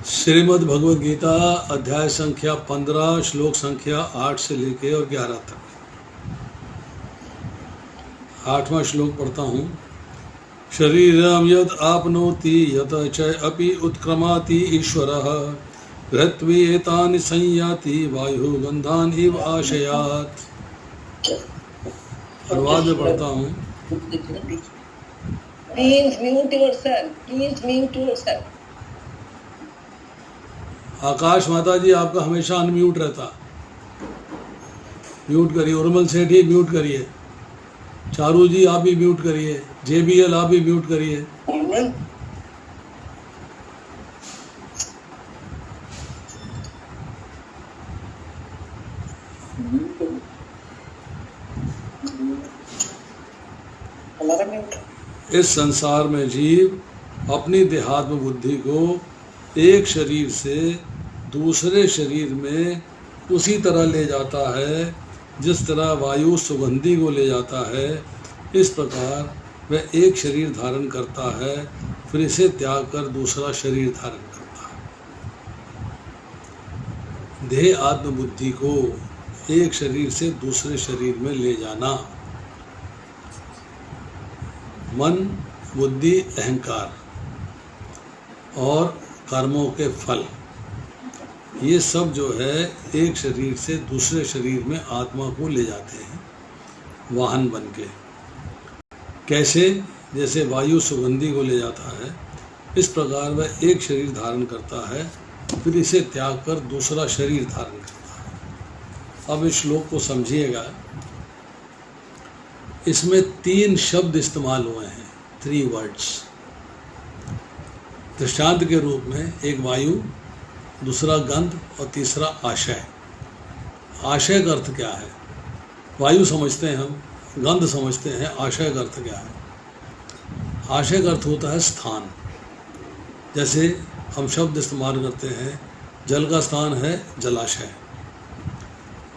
श्रीमद् भगवद गीता अध्याय संख्या 15 श्लोक संख्या 8 से लेके और 11 तक। 8वां श्लोक पढ़ता हूँ। शरीरम यद आपनोति यत च अपि उत्क्रमाति ईश्वरः गृह्त्वी एतानि संयाति वायु गंधान इव आशयात्। अनुवाद में पढ़ता हूँ। Please mute yourself. Please mute yourself. आकाश माता जी आपका हमेशा अनम्यूट रहता। म्यूट करिए। उर्मल सेठ ही म्यूट करिए। चारू जी आप भी म्यूट करिए। JBL आप भी म्यूट करिए। इस संसार में जीव अपनी देहात्म बुद्धि को एक शरीर से दूसरे शरीर में उसी तरह ले जाता है जिस तरह वायु सुगंधी को ले जाता है। इस प्रकार वह एक शरीर धारण करता है, फिर इसे त्याग कर दूसरा शरीर धारण करता है। देह आत्मबुद्धि को एक शरीर से दूसरे शरीर में ले जाना। मन, बुद्धि, अहंकार और कर्मों के फल, ये सब जो है एक शरीर से दूसरे शरीर में आत्मा को ले जाते हैं वाहन बन के। कैसे? जैसे वायु सुगंधी को ले जाता है, इस प्रकार वह एक शरीर धारण करता है, फिर इसे त्याग कर दूसरा शरीर धारण करता है। अब इस श्लोक को समझिएगा। इसमें 3 शब्द इस्तेमाल हुए हैं, 3 वर्ड्स। दृष्टांत के रूप में एक वायु, दूसरा गंध और तीसरा आशय। आशय का अर्थ क्या है? वायु समझते हैं हम, गंध समझते हैं, आशय का अर्थ क्या है? आशय का अर्थ होता है स्थान। जैसे हम शब्द इस्तेमाल करते हैं, जल का स्थान है जलाशय,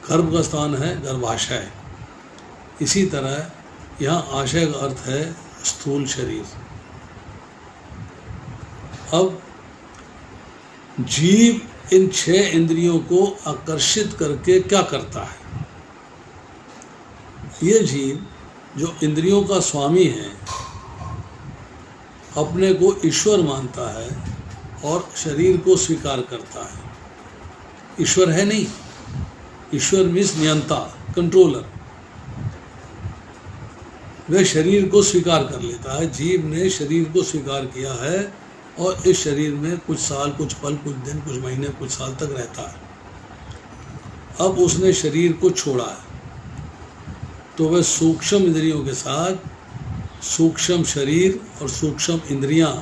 गर्भ का स्थान है गर्भाशय। इसी तरह यहाँ आशय का अर्थ है स्थूल शरीर। अब जीव इन 6 इंद्रियों को आकर्षित करके क्या करता है? ये जीव जो इंद्रियों का स्वामी है, अपने को ईश्वर मानता है और शरीर को स्वीकार करता है। ईश्वर है नहीं, ईश्वर मीन्स नियंता, कंट्रोलर। वह शरीर को स्वीकार कर लेता है। जीव ने शरीर को स्वीकार किया है और इस शरीर में कुछ साल, कुछ पल, कुछ दिन, कुछ महीने, कुछ साल तक रहता है। अब उसने शरीर को छोड़ा है तो वह सूक्ष्म इंद्रियों के साथ सूक्ष्म शरीर और सूक्ष्म इंद्रियां,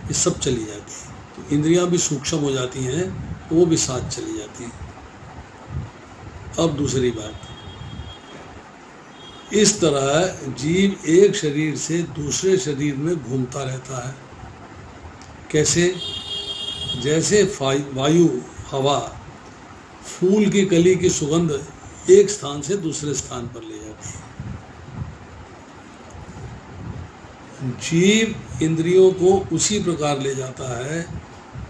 ये सब चली जाती हैं। तो इंद्रियां भी सूक्ष्म हो जाती हैं, वो भी साथ चली जाती हैं। अब दूसरी बात, इस तरह जीव एक शरीर से दूसरे शरीर में घूमता रहता है। कैसे? जैसे वायु, हवा, फूल की कली की सुगंध एक स्थान से दूसरे स्थान पर ले जाती है। जीव इंद्रियों को उसी प्रकार ले जाता है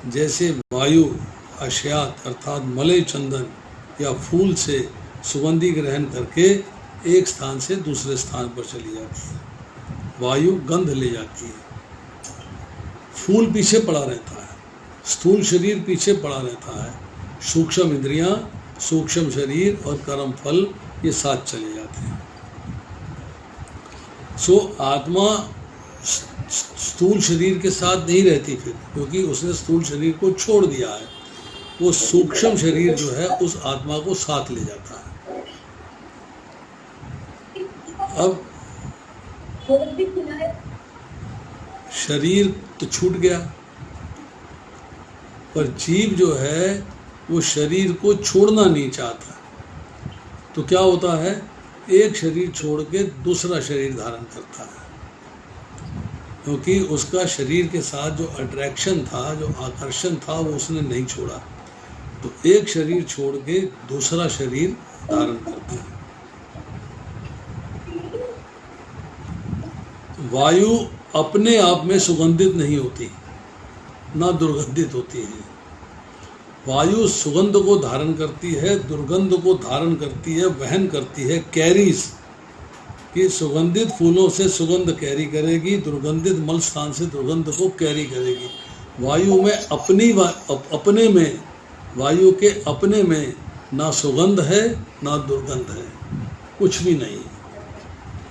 जैसे वायु आशयात अर्थात मलय चंदन या फूल से सुगंधी ग्रहण करके एक स्थान से दूसरे स्थान पर चली जाती है। वायु गंध ले जाती है, फूल पीछे पड़ा रहता है, स्थूल शरीर पीछे पड़ा रहता है, सूक्ष्म इंद्रियां, सूक्ष्म शरीर और कर्म फल ये साथ चले जाते हैं। सो आत्मा स्थूल शरीर के साथ नहीं रहती फिर, क्योंकि उसने स्थूल शरीर को छोड़ दिया है। वो सूक्ष्म शरीर जो है उस आत्मा को साथ ले जाता है। अब शरीर तो छूट गया, पर जीव जो है वो शरीर को छोड़ना नहीं चाहता। तो क्या होता है? एक शरीर छोड़ के दूसरा शरीर धारण करता है, क्योंकि उसका शरीर के साथ जो अट्रैक्शन था, जो आकर्षण था, वो उसने नहीं छोड़ा। तो एक शरीर छोड़ के दूसरा शरीर धारण करता है। वायु अपने आप में सुगंधित नहीं होती, ना दुर्गंधित होती है। वायु सुगंध को धारण करती है, दुर्गंध को धारण करती है, वहन करती है, कैरीज कि सुगंधित फूलों से सुगंध कैरी करेगी, दुर्गंधित मल स्थान से दुर्गंध को कैरी करेगी। वायु में अपने में, वायु के अपने में ना सुगंध है ना दुर्गंध है, कुछ भी नहीं है।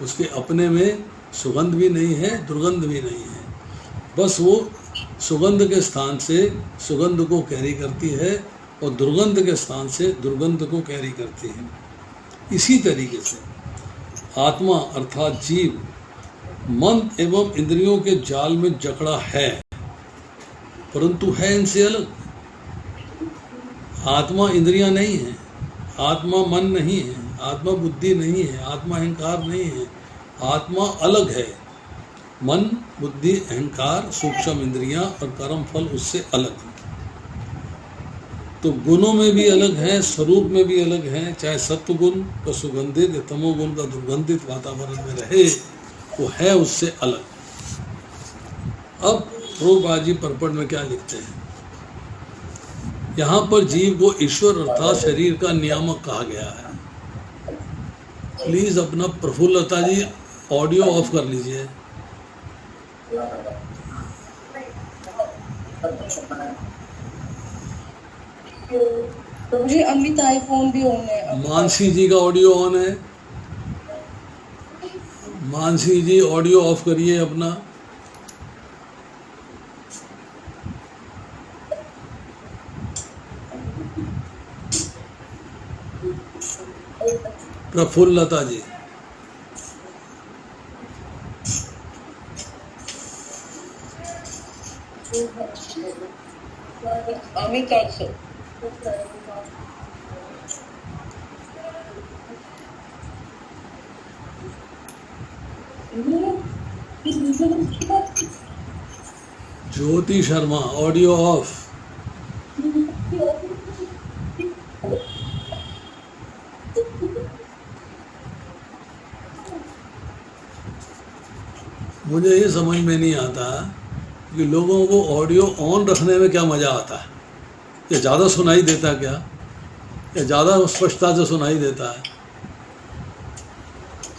उसके अपने में सुगंध भी नहीं है, दुर्गंध भी नहीं है, बस वो सुगंध के स्थान से सुगंध को कैरी करती है और दुर्गंध के स्थान से दुर्गंध को कैरी करती है। इसी तरीके से आत्मा अर्थात जीव मन एवं इंद्रियों के जाल में जकड़ा है, परंतु है इनसे अलग। आत्मा इंद्रियां नहीं है, आत्मा मन नहीं है, आत्मा बुद्धि नहीं है, आत्मा अहंकार नहीं है, आत्मा अलग है। मन बुद्धि अहंकार सूक्ष्म इंद्रियां और कर्म फल उससे अलग है। तो गुणों में भी अलग है, स्वरूप में भी अलग है। चाहे सत्व गुण का सुगंधित या तमोगुण का दुर्गंधित वातावरण में रहे, वो है उससे अलग। अब प्रभुपाद जी परपट में क्या लिखते हैं, यहाँ पर जीव को ईश्वर अर्थात शरीर का नियामक कहा गया है। प्लीज अपना प्रफुल्लता जी ऑडियो ऑफ कर लीजिए। तो मुझे अमित आईफोन भी ऑन है। मानसी जी का ऑडियो ऑन है। मानसी जी ऑडियो ऑफ करिए अपना। Praphullata ji Amit also. Jyoti Sharma audio off. मुझे ये समझ में नहीं आता कि लोगों को ऑडियो ऑन रखने में क्या मज़ा आता है। ये ज़्यादा सुनाई देता क्या, या ज़्यादा स्पष्टता से सुनाई देता है,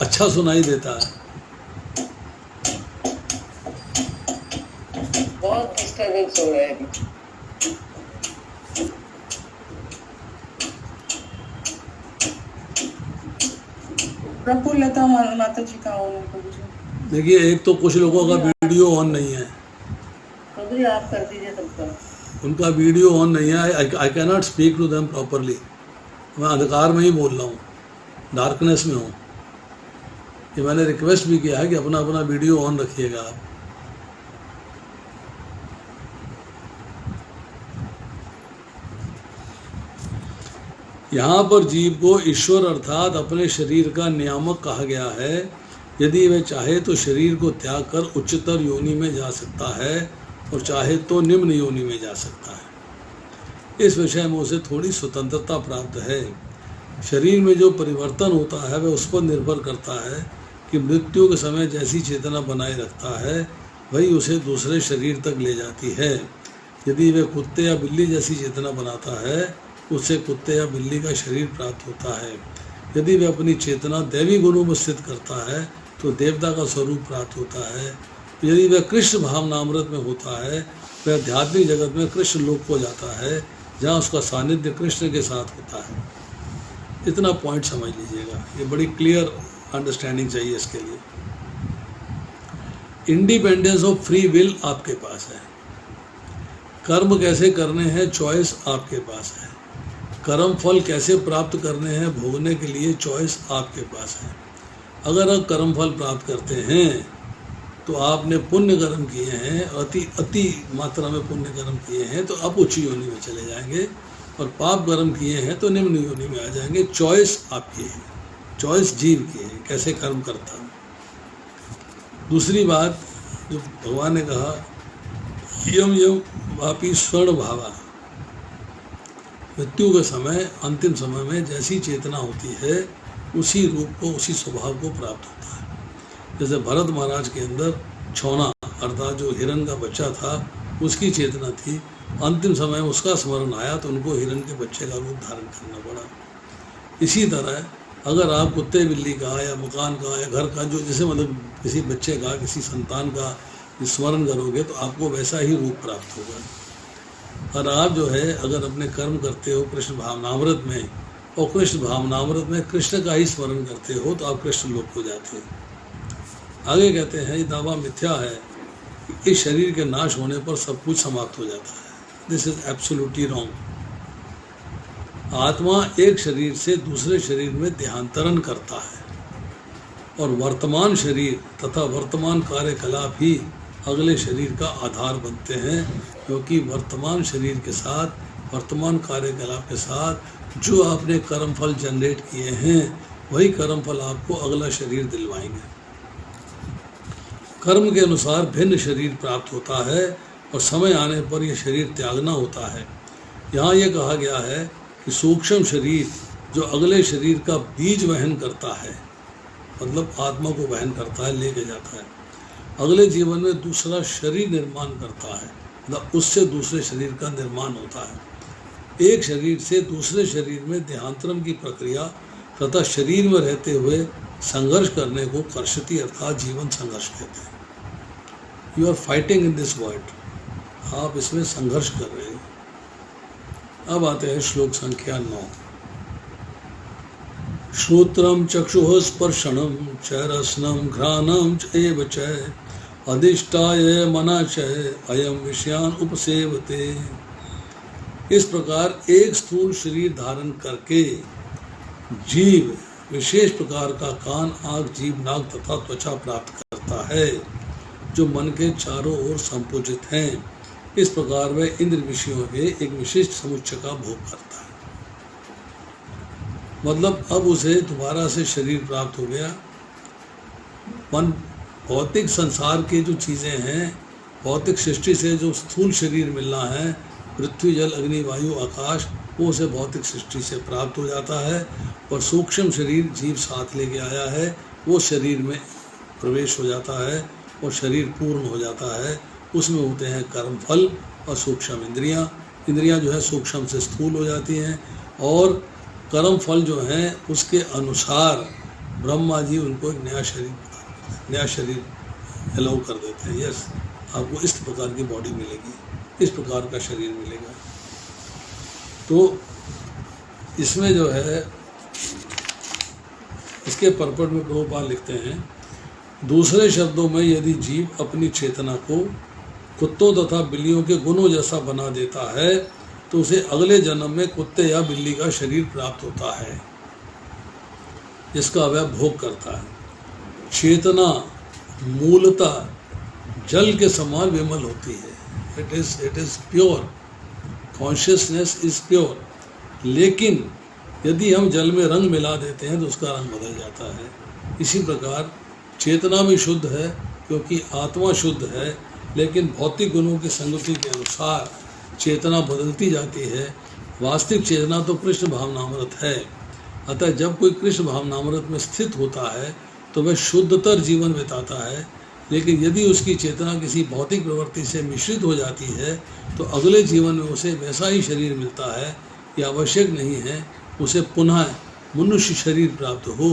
अच्छा सुनाई देता है। बहुत डिस्टर्बेंस हो रहा है अभी। प्रफुल्लता माता जी का ऑन है। देखिए, एक तो कुछ लोगों का वीडियो ऑन नहीं है, आप कर दीजिए सबका। उनका वीडियो ऑन नहीं है। I can not speak to them properly. मैं अंधकार में ही बोल रहा हूँ, डार्कनेस में हूँ। ये मैंने रिक्वेस्ट भी किया है कि अपना अपना वीडियो ऑन रखिएगा आप। यहाँ पर जीव को ईश्वर अर्थात अपने शरीर का नियामक कहा गया है। यदि वह चाहे तो शरीर को त्याग कर उच्चतर योनि में जा सकता है और चाहे तो निम्न योनि में जा सकता है। इस विषय में उसे थोड़ी स्वतंत्रता प्राप्त है। शरीर में जो परिवर्तन होता है वह उस पर निर्भर करता है कि मृत्यु के समय जैसी चेतना बनाए रखता है वही उसे दूसरे शरीर तक ले जाती है। यदि वह कुत्ते या बिल्ली जैसी चेतना बनाता है उसे कुत्ते या बिल्ली का शरीर प्राप्त होता है। यदि वह अपनी चेतना दैवी गुणों में स्थित करता है तो देवता का स्वरूप प्राप्त होता है। यदि वह कृष्ण भावनामृत में होता है वह आध्यात्मिक जगत में कृष्ण लोक को जाता है जहाँ उसका सानिध्य कृष्ण के साथ होता है। इतना पॉइंट समझ लीजिएगा, ये बड़ी क्लियर अंडरस्टैंडिंग चाहिए इसके लिए। इंडिपेंडेंस ऑफ फ्री विल आपके पास है। कर्म कैसे करने हैं चॉइस आपके पास है। कर्म फल कैसे प्राप्त करने हैं भोगने के लिए चॉइस आपके पास है। अगर आप कर्म फल प्राप्त करते हैं तो आपने पुण्य कर्म किए हैं, अति मात्रा में पुण्य कर्म किए हैं तो आप उच्च योनि में चले जाएंगे, और पाप कर्म किए हैं तो निम्न योनि में आ जाएंगे। चॉइस आपकी है, चॉइस जीव की है कैसे कर्म करता है। दूसरी बात जो भगवान ने कहा, यम यम वापी स्वर्ण भावा, मृत्यु के समय अंतिम समय में जैसी चेतना होती है उसी रूप को उसी स्वभाव को प्राप्त होता है। जैसे भरत महाराज के अंदर छौना अर्थात जो हिरण का बच्चा था उसकी चेतना थी। अंतिम समय में उसका स्मरण आया तो उनको हिरण के बच्चे का रूप धारण करना पड़ा। इसी तरह अगर आप कुत्ते बिल्ली का या मकान का या घर का जो जैसे मतलब किसी बच्चे का किसी संतान का स्मरण करोगे तो आपको वैसा ही रूप प्राप्त होगा। और आप जो है अगर अपने कर्म करते हो कृष्ण भावनामृत में और कृष्ण भावनामृत में कृष्ण का ही स्मरण करते हो तो आप कृष्ण लोक हो जाते हो। आगे कहते हैं ये दावा मिथ्या है कि इस शरीर के नाश होने पर सब कुछ समाप्त हो जाता है। This is absolutely wrong. आत्मा एक शरीर से दूसरे शरीर में देहांतरण करता है और वर्तमान शरीर तथा वर्तमान कार्यकलाप ही अगले शरीर का आधार बनते हैं, क्योंकि वर्तमान शरीर के साथ वर्तमान कार्यकलाप के साथ जो आपने कर्मफल जनरेट किए हैं वही कर्मफल आपको अगला शरीर दिलवाएंगे। कर्म के अनुसार भिन्न शरीर प्राप्त होता है और समय आने पर यह शरीर त्यागना होता है। यहाँ यह कहा गया है कि सूक्ष्म शरीर जो अगले शरीर का बीज वहन करता है, मतलब आत्मा को वहन करता है, लेके जाता है, अगले जीवन में दूसरा शरीर निर्माण करता है, मतलब उससे दूसरे शरीर का निर्माण होता है। एक शरीर से दूसरे शरीर में देहांतरण की प्रक्रिया तथा शरीर में रहते हुए संघर्ष करने को कर्षति अर्थात जीवन संघर्ष कहते हैं। You are fighting in this world, आप इसमें संघर्ष कर रहे हो। अब आते हैं श्लोक संख्या 9। श्रोत्रम चक्षुः स्पर्शनम च रसनम घ्राणम चैव च अधिष्ठाय मना च अयम विषयान उपसेवते। इस प्रकार एक स्थूल शरीर धारण करके जीव विशेष प्रकार का कान, आँख, जीभ, नाक तथा त्वचा प्राप्त करता है जो मन के चारों ओर संपूजित हैं। इस प्रकार वह इंद्र विषयों के एक विशिष्ट समुच्चय का भोग करता है। मतलब अब उसे दोबारा से शरीर प्राप्त हो गया। मन भौतिक संसार के जो चीज़ें हैं, भौतिक सृष्टि से जो स्थूल शरीर मिलना है, पृथ्वी, जल, अग्नि, वायु, आकाश, वो उसे भौतिक सृष्टि से प्राप्त हो जाता है। और सूक्ष्म शरीर जीव साथ लेके आया है, वो शरीर में प्रवेश हो जाता है और शरीर पूर्ण हो जाता है। उसमें होते हैं कर्म फल और सूक्ष्म इंद्रियां। इंद्रियां जो है सूक्ष्म से स्थूल हो जाती हैं और कर्म फल जो हैं उसके अनुसार ब्रह्मा जी उनको एक नया शरीर अलाउ कर देते हैं। यस, आपको इस प्रकार की बॉडी मिलेगी, इस प्रकार का शरीर मिलेगा। तो इसमें जो है इसके परपट में प्रभुपाद लिखते हैं, दूसरे शब्दों में यदि जीव अपनी चेतना को कुत्तों तथा बिल्लियों के गुणों जैसा बना देता है तो उसे अगले जन्म में कुत्ते या बिल्ली का शरीर प्राप्त होता है जिसका वह भोग करता है। चेतना मूलतः जल के समान विमल होती है। It is pure, consciousness is pure. लेकिन यदि हम जल में रंग मिला देते हैं तो उसका रंग बदल जाता है। इसी प्रकार चेतना भी शुद्ध है क्योंकि आत्मा शुद्ध है, लेकिन भौतिक गुणों की संगति के अनुसार चेतना बदलती जाती है। वास्तविक चेतना तो कृष्ण भावनामृत है। अतः जब कोई कृष्ण भावनामृत में स्थित होता है तो वह शुद्धतर जीवन बिताता है। लेकिन यदि उसकी चेतना किसी भौतिक प्रवृत्ति से मिश्रित हो जाती है तो अगले जीवन में उसे वैसा ही शरीर मिलता है। यह आवश्यक नहीं है उसे पुनः मनुष्य शरीर प्राप्त हो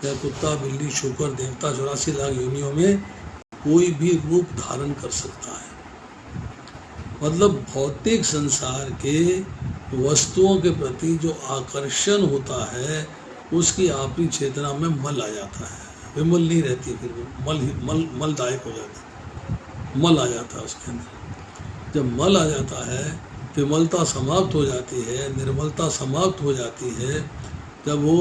या कुत्ता, बिल्ली, शूकर, देवता 84 लाख योनियों में कोई भी रूप धारण कर सकता है। मतलब भौतिक संसार के वस्तुओं के प्रति जो आकर्षण होता है उसकी अपनी चेतना में मल आ जाता है। विमल नहीं रहती, फिर मलदायक हो जाता है, मल आ जाता है उसके अंदर। जब मल आ जाता है, विमलता समाप्त हो जाती है, निर्मलता समाप्त हो जाती है, जब वो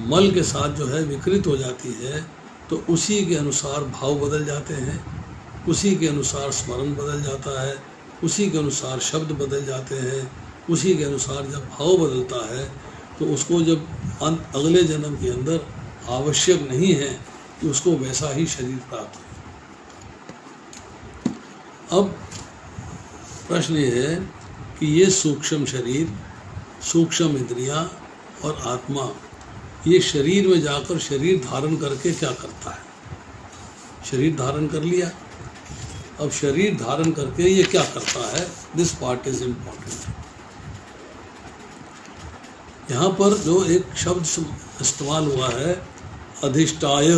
मल के साथ जो है विकृत हो जाती है तो उसी के अनुसार भाव बदल जाते हैं, उसी के अनुसार स्मरण बदल जाता है, उसी के अनुसार शब्द बदल जाते हैं, उसी के अनुसार जब भाव बदलता है तो उसको जब अगले जन्म के अंदर आवश्यक नहीं है कि उसको वैसा ही शरीर प्राप्त हो। अब प्रश्न ये है कि ये सूक्ष्म शरीर, सूक्ष्म इंद्रियां और आत्मा ये शरीर में जाकर शरीर धारण करके क्या करता है? शरीर धारण कर लिया, अब शरीर धारण करके ये क्या करता है, दिस पार्ट इज इम्पोर्टेंट। यहाँ पर जो एक शब्द इस्तेमाल हुआ है अधिष्ठाय,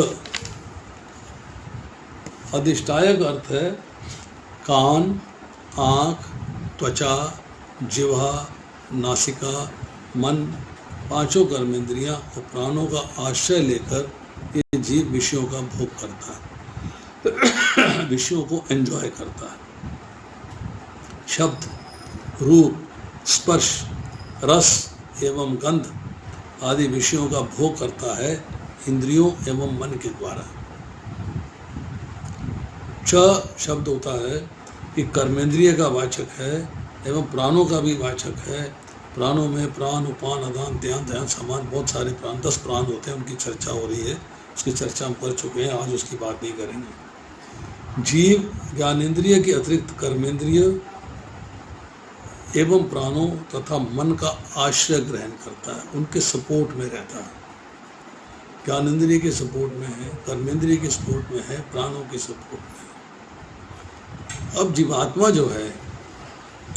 अधिष्ठाय का अर्थ है कान, आँख, त्वचा, जिह्वा, नासिका, मन, पांचों कर्मेंद्रियां और प्राणों का आश्रय लेकर ये जीव विषयों का भोग करता है, विषयों को एंजॉय करता है। शब्द, रूप, स्पर्श, रस एवं गंध आदि विषयों का भोग करता है इंद्रियों एवं मन के द्वारा। च शब्द होता है कि कर्मेंद्रिय का वाचक है एवं प्राणों का भी वाचक है। प्राणों में प्राण, उपान, अदान, ध्यान, ध्यान, समान बहुत सारे प्राण, 10 प्राण होते हैं, उनकी चर्चा हो रही है, उसकी चर्चा हम कर चुके हैं, आज उसकी बात नहीं करेंगे। जीव ज्ञानेंद्रिय के अतिरिक्त कर्मेंद्रिय एवं प्राणों तथा मन का आश्रय ग्रहण करता है, उनके सपोर्ट में रहता है। ज्ञानेंद्रिय के सपोर्ट में है, कर्मेंद्रिय के सपोर्ट में है, प्राणों के सपोर्ट में है। अब जीवात्मा जो है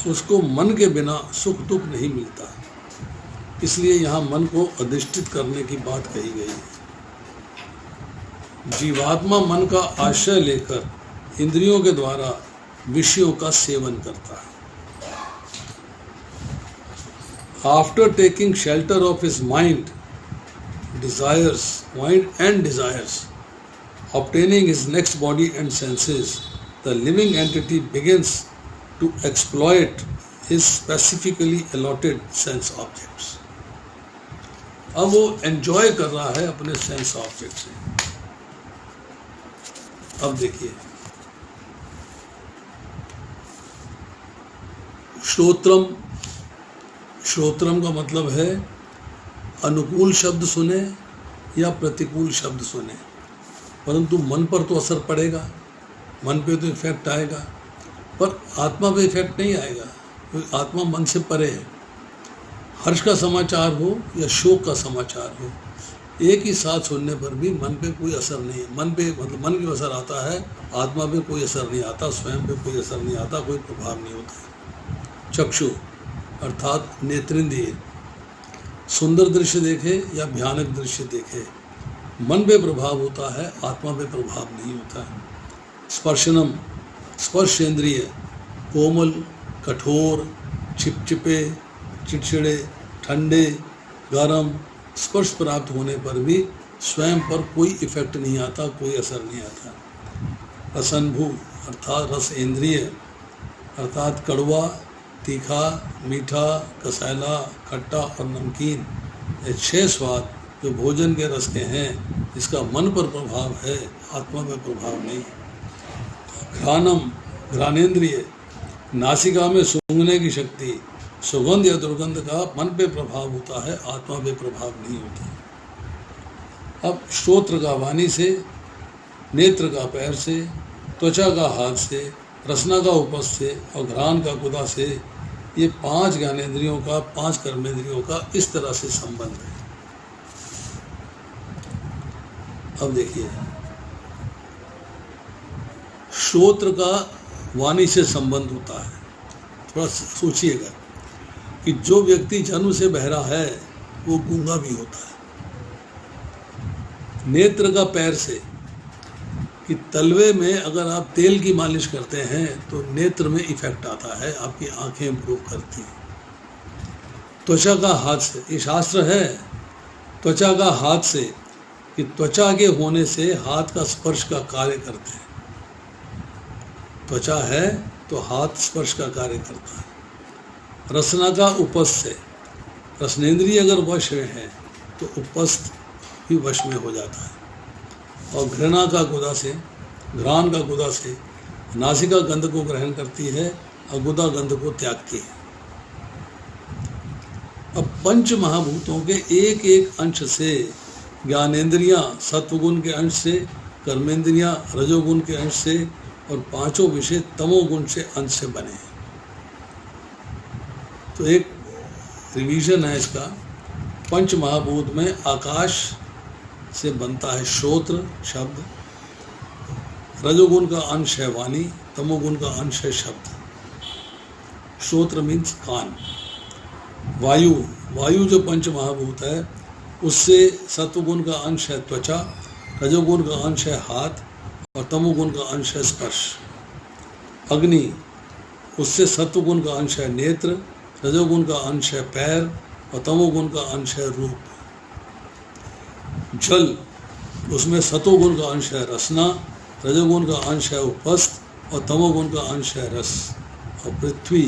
उसको मन के बिना सुख दुख नहीं मिलता, इसलिए यहाँ मन को अधिष्ठित करने की बात कही गई है। जीवात्मा मन का आश्रय लेकर इंद्रियों के द्वारा विषयों का सेवन करता है। After taking shelter of his mind and desires, obtaining his next body and senses, the living entity begins to exploit his specifically allotted sense objects. अब वो एंजॉय कर रहा है अपने सेंस ऑब्जेक्ट से। अब देखिए, श्रोत्रम, श्रोत्रम का मतलब है अनुकूल शब्द सुने या प्रतिकूल शब्द सुने, परंतु मन पर तो असर पड़ेगा, मन पे तो इफेक्ट आएगा, पर आत्मा पे इफेक्ट नहीं आएगा, क्योंकि आत्मा मन से परे है। हर्ष का समाचार हो या शोक का समाचार हो, एक ही साथ सुनने पर भी मन पे कोई असर नहीं है। मन पे मतलब मन पे असर आता है, आत्मा पे कोई असर नहीं आता, स्वयं पे कोई असर नहीं आता, कोई प्रभाव नहीं होता। चक्षु अर्थात नेत्रेंद्रिय सुंदर दृश्य देखे या भयानक दृश्य देखे, मन पे प्रभाव होता है, आत्मा पे प्रभाव नहीं होता है। स्पर्शनम स्पर्शेंद्रिय कोमल, कठोर, चिपचिपे, चिड़चिड़े, ठंडे, गरम स्पर्श प्राप्त होने पर भी स्वयं पर कोई इफेक्ट नहीं आता, कोई असर नहीं आता। रसनभू अर्थात रस इंद्रिय अर्थात कड़वा, तीखा, मीठा, कसैला, खट्टा और नमकीन, ये 6 स्वाद जो भोजन के रस के हैं, इसका मन पर प्रभाव है, आत्मा पर प्रभाव नहीं। घ्राणम घ्राणेन्द्रिय नासिका में सूंघने की शक्ति, सुगंध या दुर्गंध का मन पे प्रभाव होता है, आत्मा पे प्रभाव नहीं होता। अब श्रोत्र का वाणी से, नेत्र का पैर से, त्वचा का हाथ से, रसना का उपस्थ से और घ्राण का गुदा से, ये 5 ज्ञानेंद्रियों का, 5 कर्मेंद्रियों का इस तरह से संबंध है। अब देखिए, श्रोत्र का वाणी से संबंध होता है। थोड़ा सोचिएगा कि जो व्यक्ति जन्म से बहरा है वो गूंगा भी होता है। नेत्र का पैर से कि तलवे में अगर आप तेल की मालिश करते हैं तो नेत्र में इफेक्ट आता है, आपकी आंखें इम्प्रूव करती हैं। त्वचा का हाथ से, ये शास्त्र है, त्वचा का हाथ से कि त्वचा के होने से हाथ का स्पर्श का कार्य करते हैं। त्वचा है तो हाथ स्पर्श का कार्य करता है। रसना का उपस्थ से, रसनेन्द्रिय अगर वश में है तो उपस्थ भी वश में हो जाता है। और घृणा का गुदा से, घ्राण का गुदा से नासिका गंध को ग्रहण करती है और गुदा गंध को त्यागती है। अब पंच महाभूतों के एक एक अंश से ज्ञानेंद्रियां सत्वगुण के अंश से, कर्मेंद्रियां रजोगुण के अंश से और 5 विषय तमोगुण से अंश से बने हैं। तो एक रिवीजन है इसका। पंच महाभूत में आकाश से बनता है श्रोत्र शब्द, रजोगुण का अंश है वाणी, तमोगुण का अंश है शब्द। श्रोत्र मीन्स कान। वायु, वायु जो पंच महाभूत है उससे सत्वगुण का अंश है त्वचा, रजोगुण का अंश है हाथ और तमोगुण का अंश है स्पर्श। अग्नि, उससे सत्वगुण का अंश है नेत्र, रजोगुण का अंश है पैर और तमोगुण का अंश है रूप। जल, उसमें सतोगुण का अंश है रसना, रजोगुण का अंश है उपस्थ और तमोगुण का अंश है रस। और पृथ्वी,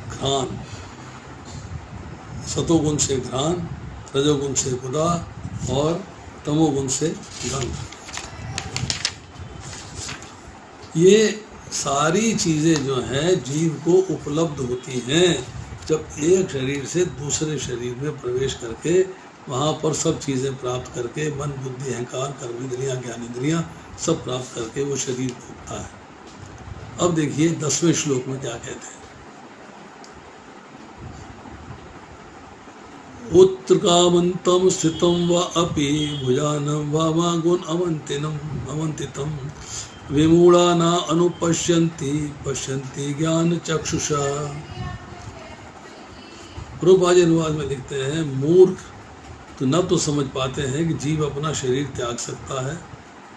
घ्राण, सतोगुण से घ्राण, रजोगुण से गुदा और तमोगुण से गंध। ये सारी चीज़ें जो हैं जीव को उपलब्ध होती हैं जब एक शरीर से दूसरे शरीर में प्रवेश करके वहाँ पर सब चीज़ें प्राप्त करके मन बुद्धि अहंकार कर्मेंद्रियाँ ज्ञानेंद्रियाँ सब प्राप्त करके वो शरीर भोगता है। अब देखिए 10वें श्लोक में क्या कहते हैं। उत्तरकामंतम स्थितम व अपि भुजानम वामागुण अवंतितम विमूढ़ा न अनुपश्यन्ति पश्यन्ति ज्ञान चक्षुषा। प्रभुपाद अनुवाद में लिखते हैं, मूर्ख तो न तो समझ पाते हैं कि जीव अपना शरीर त्याग सकता है,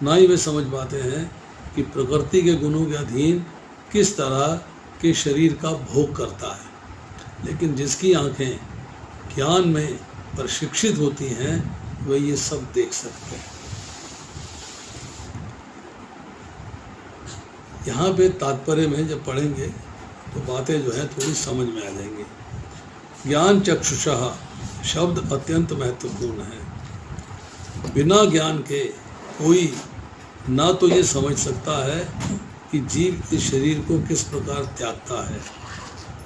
ना ही वे समझ पाते हैं कि प्रकृति के गुणों के अधीन किस तरह के शरीर का भोग करता है। लेकिन जिसकी आंखें ज्ञान में प्रशिक्षित होती हैं वे ये सब देख सकते हैं। यहाँ पे तात्पर्य में जब पढ़ेंगे तो बातें जो है थोड़ी समझ में आ जाएंगी। ज्ञान चक्षुषः शब्द अत्यंत महत्वपूर्ण है। बिना ज्ञान के कोई ना तो ये समझ सकता है कि जीव इस शरीर को किस प्रकार त्यागता है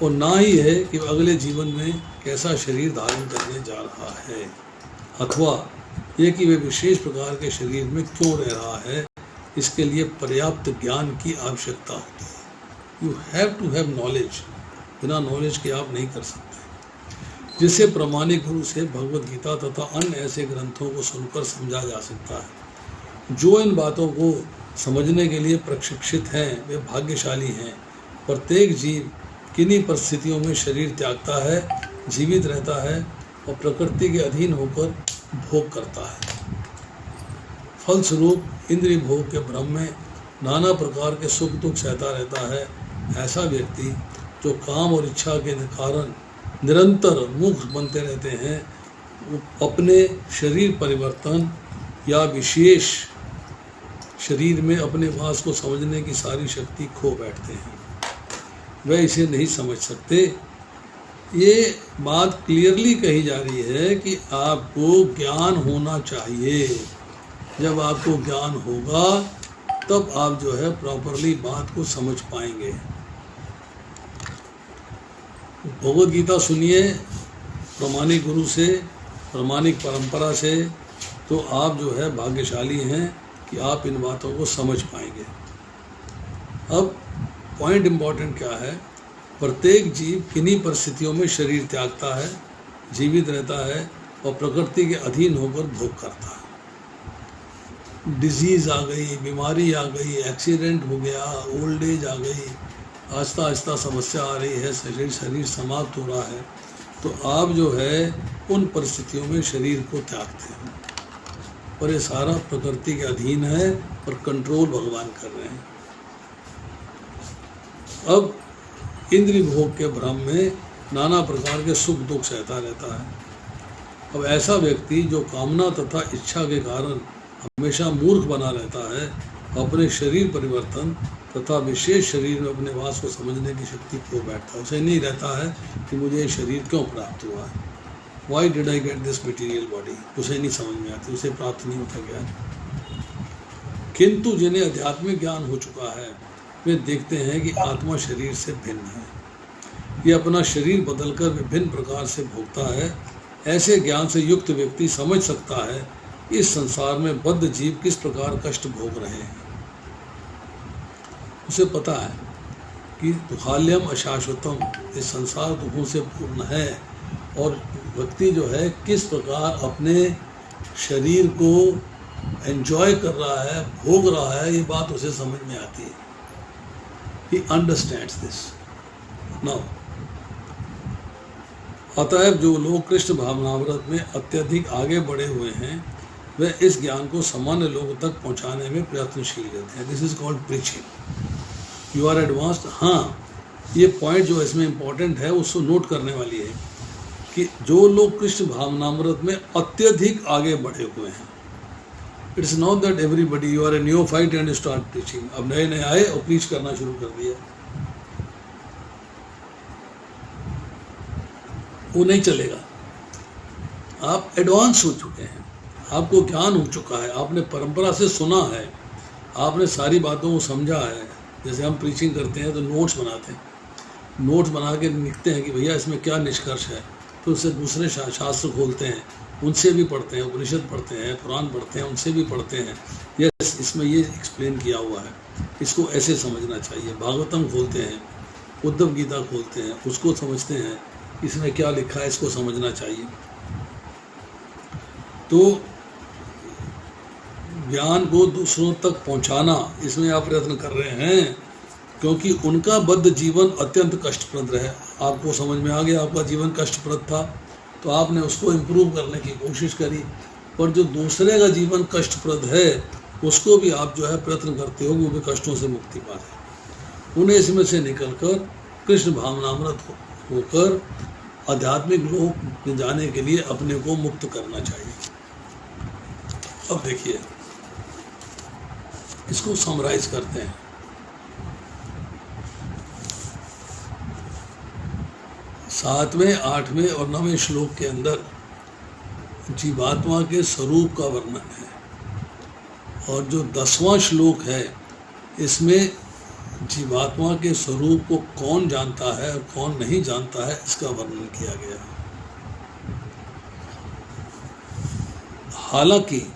और ना ही है कि अगले जीवन में कैसा शरीर धारण करने जा रहा है, अथवा ये कि वे विशेष प्रकार के शरीर में क्यों रह रहा है। इसके लिए पर्याप्त ज्ञान की आवश्यकता होती है। You have to have knowledge. बिना नॉलेज के आप नहीं कर सकते। जिसे प्रमाणिक गुरु से भगवद गीता तथा अन्य ऐसे ग्रंथों को सुनकर समझा जा सकता है। जो इन बातों को समझने के लिए प्रशिक्षित हैं वे भाग्यशाली हैं। प्रत्येक जीव किन्हीं परिस्थितियों में शरीर त्यागता है, जीवित रहता है और प्रकृति के अधीन होकर भोग करता है। फलस्वरूप इंद्रिय भोग के भ्रम में नाना प्रकार के सुख दुख सहता रहता है। ऐसा व्यक्ति जो काम और इच्छा के कारण निरंतर मुक्त बनते रहते हैं, वो अपने शरीर परिवर्तन या विशेष शरीर में अपने वास को समझने की सारी शक्ति खो बैठते हैं। वह इसे नहीं समझ सकते। ये बात क्लियरली कही जा रही है कि आपको ज्ञान होना चाहिए। जब आपको ज्ञान होगा तब आप जो है प्रॉपरली बात को समझ पाएंगे। भगवद गीता सुनिए प्रमाणिक गुरु से, प्रमाणिक परंपरा से, तो आप जो है भाग्यशाली हैं कि आप इन बातों को समझ पाएंगे। अब पॉइंट इम्पॉर्टेंट क्या है, प्रत्येक जीव किन्हीं परिस्थितियों में शरीर त्यागता है, जीवित रहता है और प्रकृति के अधीन होकर भोग करता है। डिजीज़ आ गई, बीमारी आ गई, एक्सीडेंट हो गया, ओल्ड एज आ गई, आहिस्ता आहिस्ता समस्या आ रही है, शरीर समाप्त हो रहा है, तो आप जो है उन परिस्थितियों में शरीर को त्यागते हैं। और ये सारा प्रकृति के अधीन है और कंट्रोल भगवान कर रहे हैं। अब इंद्रिय भोग के भ्रम में नाना प्रकार के सुख दुख सहता रहता है। अब ऐसा व्यक्ति जो कामना तथा इच्छा के कारण हमेशा मूर्ख बना रहता है, अपने शरीर परिवर्तन तथा विशेष शरीर में अपने वास को समझने की शक्ति खो बैठता है। उसे नहीं रहता है कि मुझे ये शरीर क्यों प्राप्त हुआ है, why did I get this material body, उसे नहीं समझ में आती, उसे प्राप्त नहीं होता ज्ञान। किंतु जिन्हें आध्यात्मिक ज्ञान हो चुका है वे देखते हैं कि आत्मा शरीर से भिन्न है, ये अपना शरीर बदलकर विभिन्न प्रकार से भोगता है। ऐसे ज्ञान से युक्त व्यक्ति समझ सकता है इस संसार में बद्ध जीव किस प्रकार कष्ट भोग रहे हैं। उसे पता है कि दुखाल्यम अशाश्वतम, इस संसार दुखों से पूर्ण है और व्यक्ति जो है किस प्रकार अपने शरीर को एंजॉय कर रहा है, भोग रहा है, ये बात उसे समझ में आती है। He understands this. Now, अतएव जो लोग कृष्ण भावनामृत में अत्यधिक आगे बढ़े हुए हैं वे इस ज्ञान को सामान्य लोगों तक पहुंचाने में प्रयत्नशील रहते हैं. This is called preaching. You are advanced. हाँ, ये पॉइंट जो इसमें इम्पोर्टेंट है उसको नोट करने वाली है कि जो लोग कृष्ण भावनामृत में अत्यधिक आगे बढ़े हुए हैं, it's not that everybody you are a neophyte and start preaching. अब नए नए आए और प्रीच करना शुरू कर दिया, वो नहीं चलेगा. आप एडवांस हो चुके हैं, आपको ज्ञान हो चुका है, आपने परंपरा से सुना है, आपने सारी बातों को समझा है. जैसे हम प्रीचिंग करते हैं तो नोट्स बनाते हैं, नोट्स बना के लिखते हैं कि भैया इसमें क्या निष्कर्ष है. तो उससे दूसरे शास्त्र खोलते हैं, उनसे भी पढ़ते हैं, उपनिषद पढ़ते हैं, पुराण पढ़ते हैं, उनसे भी पढ़ते हैं. यस, इसमें ये एक्सप्लेन किया हुआ है, इसको ऐसे समझना चाहिए. भागवतम खोलते हैं, उद्धव गीता खोलते हैं, उसको समझते हैं, इसमें क्या लिखा है इसको समझना चाहिए. तो ज्ञान को दूसरों तक पहुंचाना, इसमें आप प्रयत्न कर रहे हैं क्योंकि उनका बद्ध जीवन अत्यंत कष्टप्रद है. आपको समझ में आ गया आपका जीवन कष्टप्रद था, तो आपने उसको इम्प्रूव करने की कोशिश करी. पर जो दूसरे का जीवन कष्टप्रद है उसको भी आप जो है प्रयत्न करते हो वो भी कष्टों से मुक्ति पाए. उन्हें इसमें से निकलकर कृष्ण भावनामृत होकर आध्यात्मिक लोक में जाने के लिए अपने को मुक्त करना चाहिए. अब देखिए, इसको समराइज करते हैं. सातवें, आठवें और 9वें श्लोक के अंदर जीवात्मा के स्वरूप का वर्णन है, और जो 10वां श्लोक है इसमें जीवात्मा के स्वरूप को कौन जानता है और कौन नहीं जानता है इसका वर्णन किया गया है. हालांकि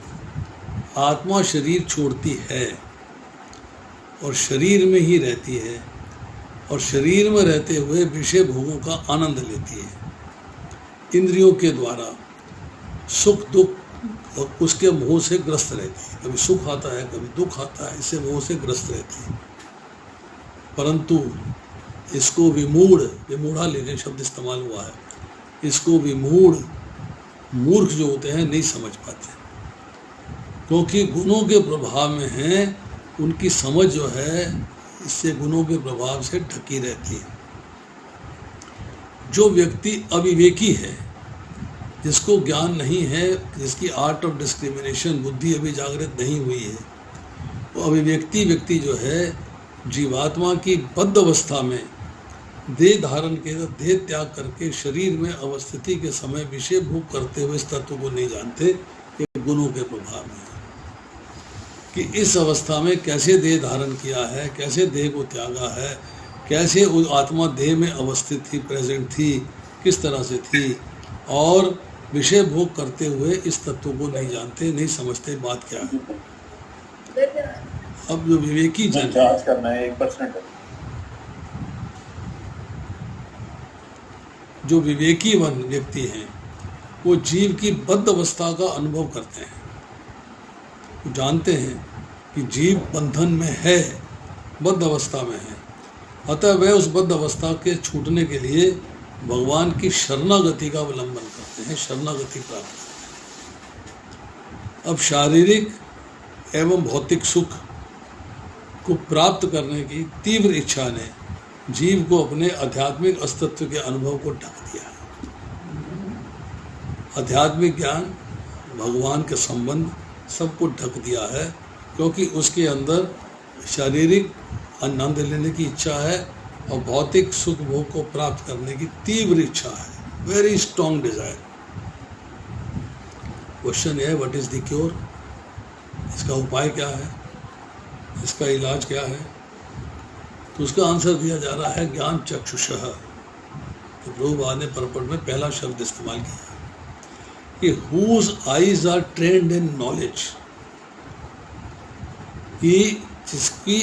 आत्मा शरीर छोड़ती है और शरीर में ही रहती है और शरीर में रहते हुए विषय भोगों का आनंद लेती है. इंद्रियों के द्वारा सुख दुख और उसके मोह से ग्रस्त रहती है. कभी सुख आता है, कभी दुख आता है, इससे मोह से ग्रस्त रहती है. परंतु इसको विमूढ़ा लेकिन शब्द इस्तेमाल हुआ है, इसको विमूढ़ मूर्ख जो होते हैं नहीं समझ पाते, क्योंकि गुणों के प्रभाव में हैं. उनकी समझ जो है इससे गुणों के प्रभाव से ढकी रहती है. जो व्यक्ति अविवेकी है, जिसको ज्ञान नहीं है, जिसकी आर्ट ऑफ डिस्क्रिमिनेशन बुद्धि अभी जागृत नहीं हुई है, वो अविवेकी व्यक्ति जो है जीवात्मा की बद्ध अवस्था में देह धारण के देह त्याग करके शरीर में अवस्थिति के समय विषय भोग करते हुए इस तत्व को नहीं जानते कि गुणों के प्रभाव में, कि इस अवस्था में कैसे देह धारण किया है, कैसे देह को त्यागा है, कैसे वो आत्मा देह में अवस्थित थी, प्रेजेंट थी, किस तरह से थी, और विषय भोग करते हुए इस तत्व को नहीं जानते, नहीं समझते बात क्या है. अब जो विवेकी जन है, 1% जो विवेकी व्यक्ति हैं वो जीव की बद्ध अवस्था का अनुभव करते हैं. वो जानते हैं कि जीव बंधन में है, बद्ध अवस्था में है, अतः वह उस बद्ध अवस्था के छूटने के लिए भगवान की शरणागति का अवलंबन करते हैं, शरणागति प्राप्त करते हैं. अब शारीरिक एवं भौतिक सुख को प्राप्त करने की तीव्र इच्छा ने जीव को अपने आध्यात्मिक अस्तित्व के अनुभव को ढक दिया. आध्यात्मिक ज्ञान, भगवान के संबंध सबको ढक दिया है, क्योंकि उसके अंदर शारीरिक आनंद लेने की इच्छा है और भौतिक सुख भोग को प्राप्त करने की तीव्र इच्छा है, वेरी स्ट्रॉन्ग डिजायर. क्वेश्चन है, व्हाट इज द क्योर? इसका उपाय क्या है, इसका इलाज क्या है? तो उसका आंसर दिया जा रहा है ज्ञान चक्षुषः. तो प्रभुपाद ने परपट में पहला शब्द इस्तेमाल किया कि whose eyes are trained in knowledge, कि जिसकी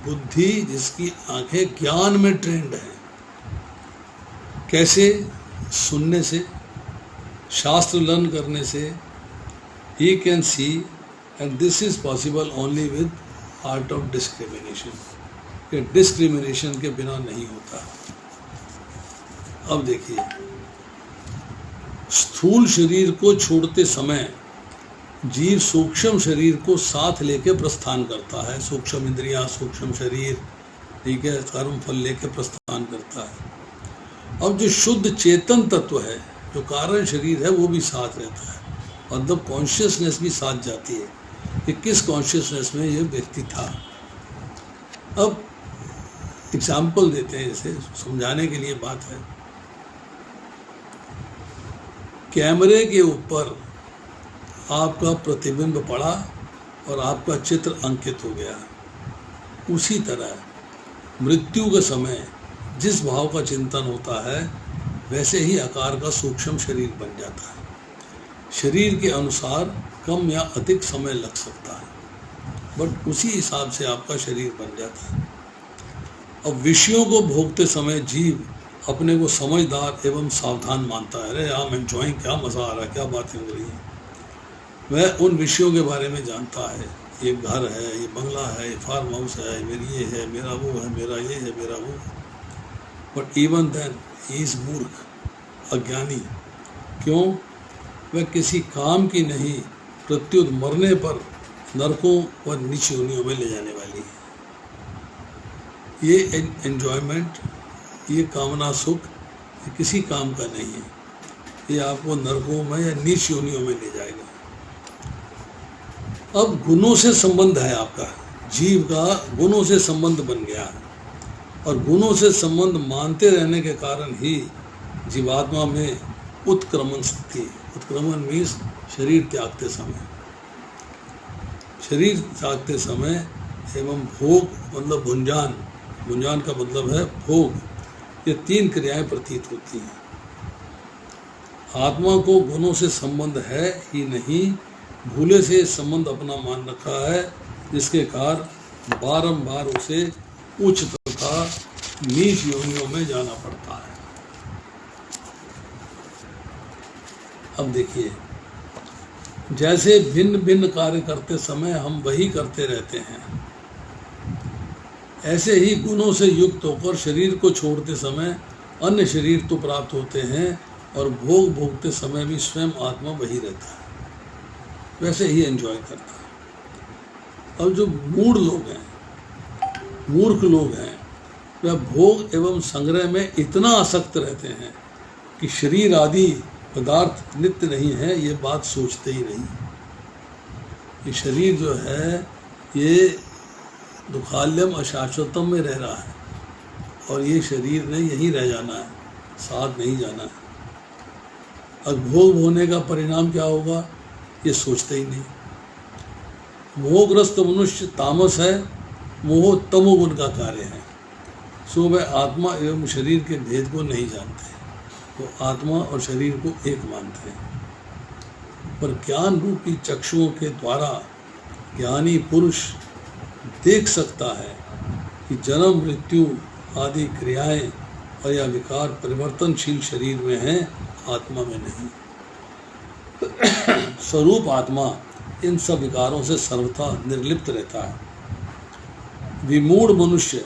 बुद्धि, जिसकी आंखें ज्ञान में ट्रेंड है. कैसे? सुनने से, शास्त्र लर्न करने से. He can see, and this is possible only with art of discrimination. कि डिस्क्रिमिनेशन के बिना नहीं होता। अब देखिए, स्थूल शरीर को छोड़ते समय जीव सूक्ष्म शरीर को साथ लेके प्रस्थान करता है। सूक्ष्म इंद्रियां, सूक्ष्म शरीर, ठीक है, कर्म फल लेके प्रस्थान करता है। अब जो शुद्ध चेतन तत्व है, जो कारण शरीर है, वो भी साथ रहता है, और तब कॉन्शियसनेस भी साथ जाती है कि किस कॉन्शियसनेस में ये व्यक्ति था। अब एग्जाम्पल देते हैं, जैसे समझाने के लिए बात है। कैमरे के ऊपर आपका प्रतिबिंब पड़ा और आपका चित्र अंकित हो गया। उसी तरह मृत्यु के समय जिस भाव का चिंतन होता है, वैसे ही आकार का सूक्ष्म शरीर बन जाता है। शरीर के अनुसार कम या अधिक समय लग सकता है, बट उसी हिसाब से आपका शरीर बन जाता है। अब विषयों को भोगते समय जीव अपने को समझदार एवं सावधान मानता है। अरे आई एम एंजॉइंग, क्या मज़ा आ रहा है, क्या बातें हो रही हैं। वह उन विषयों के बारे में जानता है, ये घर है, ये बंगला है, ये फार्म हाउस है, मेरी ये है, मेरा वो है, मेरा ये है, मेरा वो है। But even then he is मूर्ख, अज्ञानी। क्यों? वह किसी काम की नहीं, प्रत्युत मरने पर नरकों व नीच योनियों में ले जाने वाली है। ये एंजॉयमेंट, ये कामना सुख, ये किसी काम का नहीं है। ये आपको नरकों में या नीच योनियों में ले जाएगा। अब गुणों से संबंध है आपका, जीव का गुणों से संबंध बन गया है, और गुणों से संबंध मानते रहने के कारण ही जीवात्मा में उत्क्रमण शक्ति, उत्क्रमण मीन्स शरीर त्यागते समय, शरीर त्यागते समय एवं भोग मतलब भुंजान, भुंजान का मतलब है भोग, ये 3 क्रियाएं प्रतीत होती हैं। आत्मा को गुणों से संबंध है ही नहीं, भूले से संबंध अपना मान रखा है, जिसके कारण बारंबार उसे उच्च तथा नीच योनियों में जाना पड़ता है। अब देखिए, जैसे भिन्न भिन्न कार्य करते समय हम वही करते रहते हैं, ऐसे ही गुणों से युक्त होकर शरीर को छोड़ते समय अन्य शरीर तो प्राप्त होते हैं, और भोग भोगते समय भी स्वयं आत्मा वही रहता है, वैसे ही एंजॉय करता है। अब जो मूढ़ लोग हैं, मूर्ख लोग हैं, वह भोग एवं संग्रह में इतना आसक्त रहते हैं कि शरीर आदि पदार्थ नित्य नहीं है, ये बात सोचते ही नहीं। ये शरीर जो है, ये दुखाल्यम अशाश्वतम में रह रहा है, और ये शरीर ने यहीं रह जाना है, साथ नहीं जाना है। अब भोग होने का परिणाम क्या होगा, ये सोचते ही नहीं। मोहग्रस्त मनुष्य तामस है, मोह तमोगुण का कार्य है। सो वह आत्मा एवं शरीर के भेद को नहीं जानते, तो आत्मा और शरीर को एक मानते हैं। पर ज्ञान रूपी चक्षुओं के द्वारा ज्ञानी पुरुष देख सकता है कि जन्म मृत्यु आदि क्रियाएं और या विकार परिवर्तनशील शरीर में हैं, आत्मा में नहीं। स्वरूप आत्मा इन सब विकारों से सर्वथा निर्लिप्त रहता है। विमूढ़ मनुष्य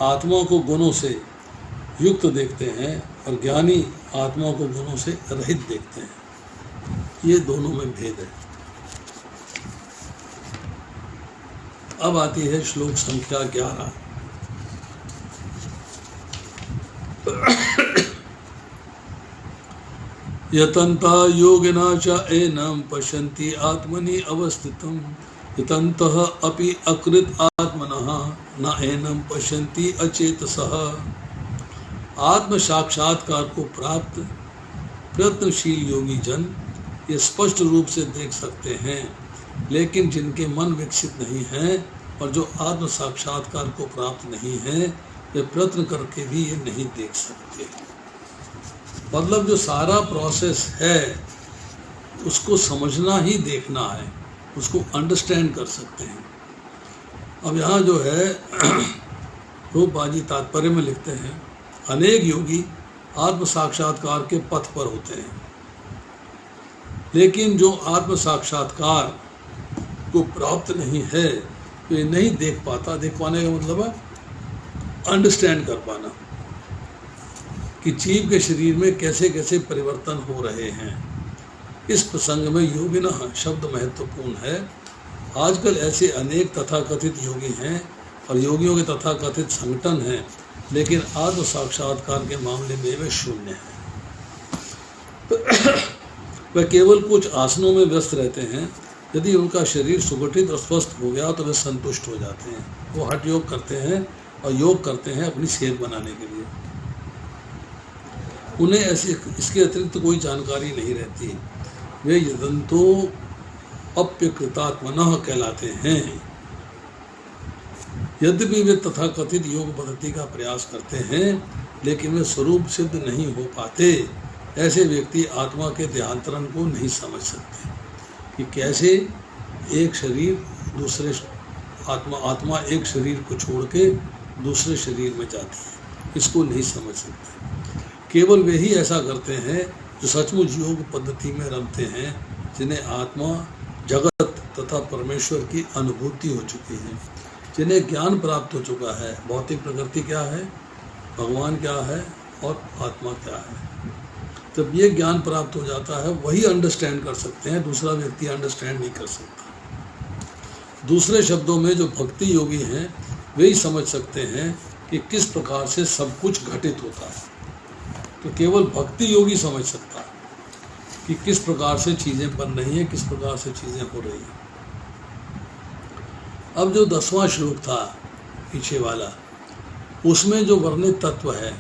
आत्मा को गुणों से युक्त देखते हैं, और ज्ञानी आत्मा को गुणों से रहित देखते हैं। ये दोनों में भेद है। अब आती है श्लोक संख्या 11। यतन्ता योगिना च एनं पश्यन्ति आत्मनि अवस्थितं, यतन्तः अपि अकृत आत्मनः न एनं पश्यन्ति अचेतसः। आत्म साक्षात्कार को प्राप्त प्रयत्नशील योगी जन ये स्पष्ट रूप से देख सकते हैं, लेकिन जिनके मन विकसित नहीं हैं और जो आत्म साक्षात्कार को प्राप्त नहीं हैं, वे प्रयत्न करके भी ये नहीं देख सकते। मतलब जो सारा प्रोसेस है उसको समझना ही देखना है, उसको अंडरस्टैंड कर सकते हैं। अब यहाँ जो है रूपबाजी तात्पर्य में लिखते हैं, अनेक योगी आत्म साक्षात्कार के पथ पर होते हैं, लेकिन जो आत्म साक्षात्कार को प्राप्त नहीं है तो ये नहीं देख पाता। देख पाने का मतलब है अंडरस्टैंड कर पाना कि जीव के शरीर में कैसे कैसे परिवर्तन हो रहे हैं। इस प्रसंग में योगिनः शब्द महत्वपूर्ण है। आजकल ऐसे अनेक तथाकथित योगी हैं और योगियों के तथाकथित संगठन हैं, लेकिन आत्म साक्षात्कार के मामले में वे शून्य हैं। वे केवल कुछ आसनों में व्यस्त रहते हैं। यदि उनका शरीर सुगठित और स्वस्थ हो गया तो वे संतुष्ट हो जाते हैं। वो हठ योग करते हैं और योग करते हैं अपनी सेहत बनाने के लिए। उन्हें ऐसे इसके अतिरिक्त कोई जानकारी नहीं रहती। वे यदंतो अप्यकृतात्मनः कहलाते हैं। यद्यपि वे तथाकथित योग पद्धति का प्रयास करते हैं, लेकिन वे स्वरूप सिद्ध नहीं हो पाते। ऐसे व्यक्ति आत्मा के देहांतरण को नहीं समझ सकते कि कैसे एक शरीर दूसरे आत्मा एक शरीर को छोड़ के दूसरे शरीर में जाती है। इसको नहीं समझ सकते। केवल वे ही ऐसा करते हैं जो सचमुच योग पद्धति में रमते हैं, जिन्हें आत्मा, जगत तथा परमेश्वर की अनुभूति हो चुकी है, जिन्हें ज्ञान प्राप्त हो चुका है। भौतिक प्रकृति क्या है, भगवान क्या है और आत्मा क्या है। जब ये ज्ञान प्राप्त हो जाता है, वही अंडरस्टैंड कर सकते हैं, दूसरा व्यक्ति अंडरस्टैंड नहीं कर सकता। दूसरे शब्दों में जो भक्ति योगी हैं वे ही समझ सकते हैं कि किस प्रकार से सब कुछ घटित होता है। तो केवल भक्ति योगी समझ सकता है कि किस प्रकार से चीज़ें बन रही हैं, किस प्रकार से चीज़ें हो रही हैं। अब जो 10वां श्लोक था पीछे वाला, उसमें जो वर्णित तत्व है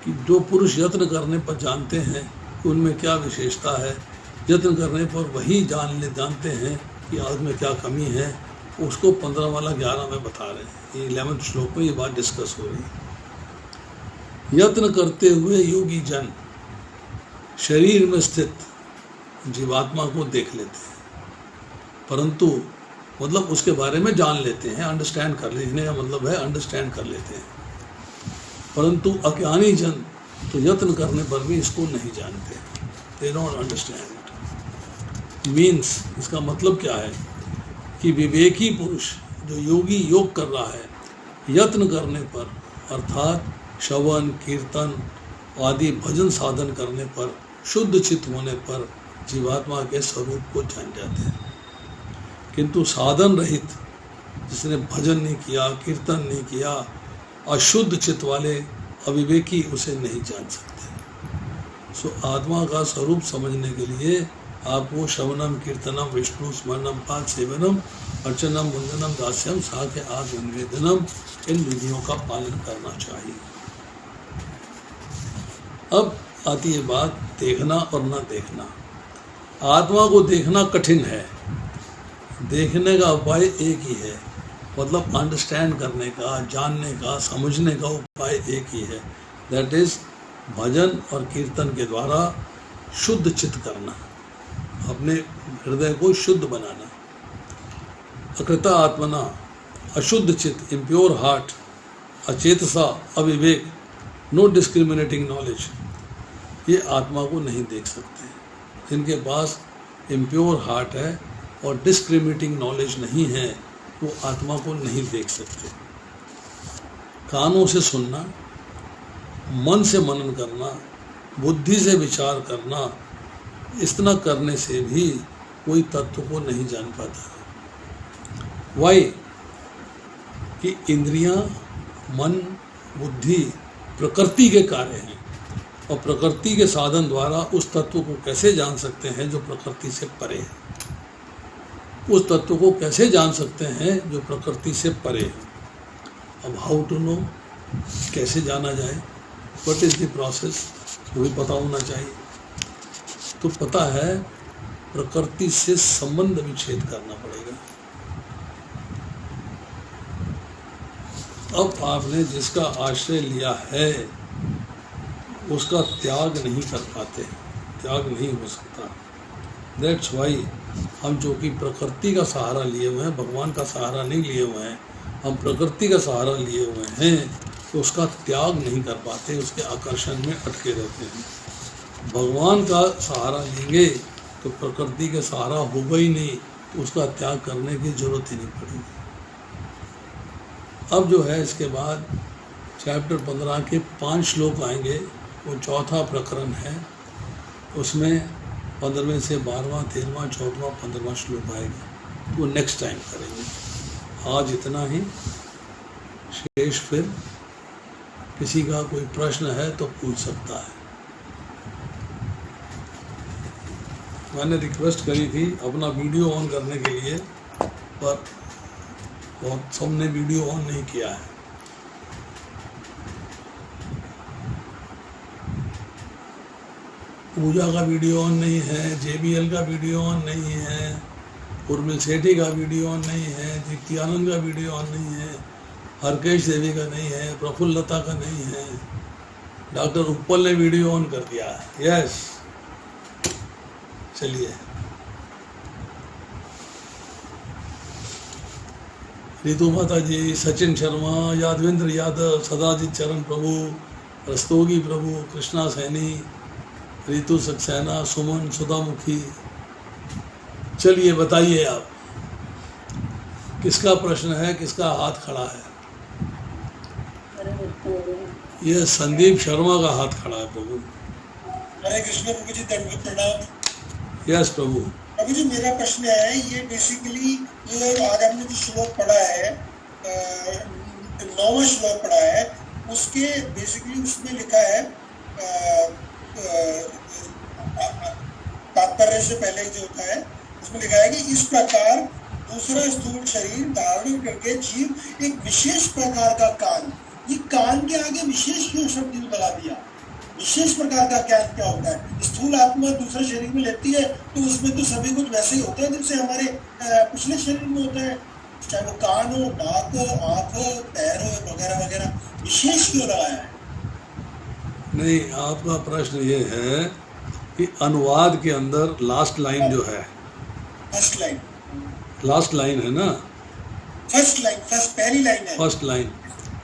कि जो पुरुष यत्न करने पर जानते हैं कि उनमें क्या विशेषता है, यत्न करने पर वही जानते हैं कि आज में क्या कमी है, उसको 15 वाला 11 में बता रहे हैं। ये 11वें श्लोक में ये बात डिस्कस हो रही है। यत्न करते हुए योगी जन शरीर में स्थित जीवात्मा को देख लेते हैं, परंतु मतलब उसके बारे में जान लेते हैं, अंडरस्टैंड कर लेने का मतलब है अंडरस्टैंड कर लेते हैं। परंतु अज्ञानी जन तो यत्न करने पर भी इसको नहीं जानते। They don't understand. मीन्स इसका मतलब क्या है कि विवेकी पुरुष जो योगी योग कर रहा है, यत्न करने पर अर्थात श्रवण कीर्तन आदि भजन साधन करने पर, शुद्ध चित्त होने पर जीवात्मा के स्वरूप को जान जाते हैं। किंतु साधन रहित, जिसने भजन नहीं किया, कीर्तन नहीं किया, अशुद्ध चित्त वाले अविवेकी उसे नहीं जान सकते। सो आत्मा का स्वरूप समझने के लिए आपको श्रवणम कीर्तनम विष्णु स्मरणम पाद सेवनम अर्चनम वंदनम दास्यम साख्य आत्म निवेदनम, इन विधियों का पालन करना चाहिए। अब आती है बात देखना और न देखना। आत्मा को देखना कठिन है, देखने का उपाय एक ही है, मतलब अंडरस्टैंड करने का, जानने का, समझने का उपाय एक ही है। दैट इज भजन और कीर्तन के द्वारा शुद्ध चित्त करना, अपने हृदय को शुद्ध बनाना। अकृता आत्मना, अशुद्ध चित्त, इम्प्योर हार्ट, अचेतसा, अविवेक, नो डिस्क्रिमिनेटिंग नॉलेज, ये आत्मा को नहीं देख सकते। जिनके पास इम्प्योर हार्ट है और डिस्क्रिमिनेटिंग नॉलेज नहीं है, वो आत्मा को नहीं देख सकते। कानों से सुनना, मन से मनन करना, बुद्धि से विचार करना, इतना करने से भी कोई तत्व को नहीं जान पाता। वाई कि इंद्रियां, मन, बुद्धि प्रकृति के कार्य हैं और प्रकृति के साधन द्वारा उस तत्व को कैसे जान सकते हैं जो प्रकृति से परे है। उस तत्व को कैसे जान सकते हैं जो प्रकृति से परे है। अब हाउ टू नो, कैसे जाना जाए, व्हाट इज द प्रोसेस, वो भी पता होना चाहिए। तो पता है प्रकृति से संबंध विच्छेद करना पड़ेगा। अब आपने जिसका आश्रय लिया है उसका त्याग नहीं कर पाते, त्याग नहीं हो सकता। दैट्स वाई हम जो कि प्रकृति का सहारा लिए हुए हैं, भगवान का सहारा नहीं लिए हुए हैं, हम प्रकृति का सहारा लिए हुए हैं, तो उसका त्याग नहीं कर पाते, उसके आकर्षण में अटके रहते हैं। भगवान का सहारा लेंगे तो प्रकृति के सहारा होगा ही नहीं, तो उसका त्याग करने की जरूरत ही नहीं पड़ेगी। अब जो है इसके बाद चैप्टर 15 के 5 श्लोक आएंगे, वो चौथा प्रकरण है। उसमें 15वें से 12वां, 13वां, 14वां, 15वां श्लोक आएगा। वो नेक्स्ट टाइम करेंगे। आज इतना ही, शेष फिर किसी का कोई प्रश्न है तो पूछ सकता है। मैंने रिक्वेस्ट करी थी अपना वीडियो ऑन करने के लिए, पर बहुत सबने वीडियो ऑन नहीं किया है। पूजा का वीडियो ऑन नहीं है, JBL का वीडियो ऑन नहीं है, उर्मिल सेठी का वीडियो ऑन नहीं है, दीप्ति आनंद का वीडियो ऑन नहीं है, हरकेश देवी का नहीं है, प्रफुल्ल लता का नहीं है, डॉक्टर उपल ने वीडियो ऑन कर दिया है। यस, चलिए। रितु माता जी, सचिन शर्मा, यादवेंद्र यादव, सदाजीत चरण प्रभु, रस्तोगी प्रभु, कृष्णा सैनी, रितु सक्सेना, सुमन, सुधामुखी। चलिए बताइए आप, किसका प्रश्न है, किसका हाथ खड़ा है? यह संदीप शर्मा का हाथ खड़ा है प्रभु। हरे कृष्ण प्रभु जी, दंडवत प्रणाम। यस प्रभु। प्रभु जी, मेरा प्रश्न है, ये बेसिकली ये आज हमने जो श्लोक पढ़ा है, 9वां श्लोक पढ़ा है, उसके बेसिकली उसमें लिखा है तात्पर्य से पहले जो होता है उसमें लिखा है कि इस प्रकार दूसरा स्थूल शरीर धारण करके जीव एक विशेष प्रकार का कान, ये कान के आगे विशेष क्यों शब्द लगा दिया? विशेष प्रकार का क्या होता है? स्थूल आत्मा दूसरे शरीर में लेती है तो उसमें तो सभी कुछ वैसे ही होता है जैसे हमारे पिछले शरीर में होता है, चाहे वो कान हो, नाक हो, आँख हो, पैर हो, वगैरह वगैरह। विशेष क्यों लगाया है? नहीं, आपका प्रश्न ये है कि अनुवाद के अंदर लास्ट लाइन जो है, फर्स्ट लाइन, लास्ट लाइन है ना, फर्स्ट लाइन, फर्स्ट पहली लाइन है, फर्स्ट लाइन।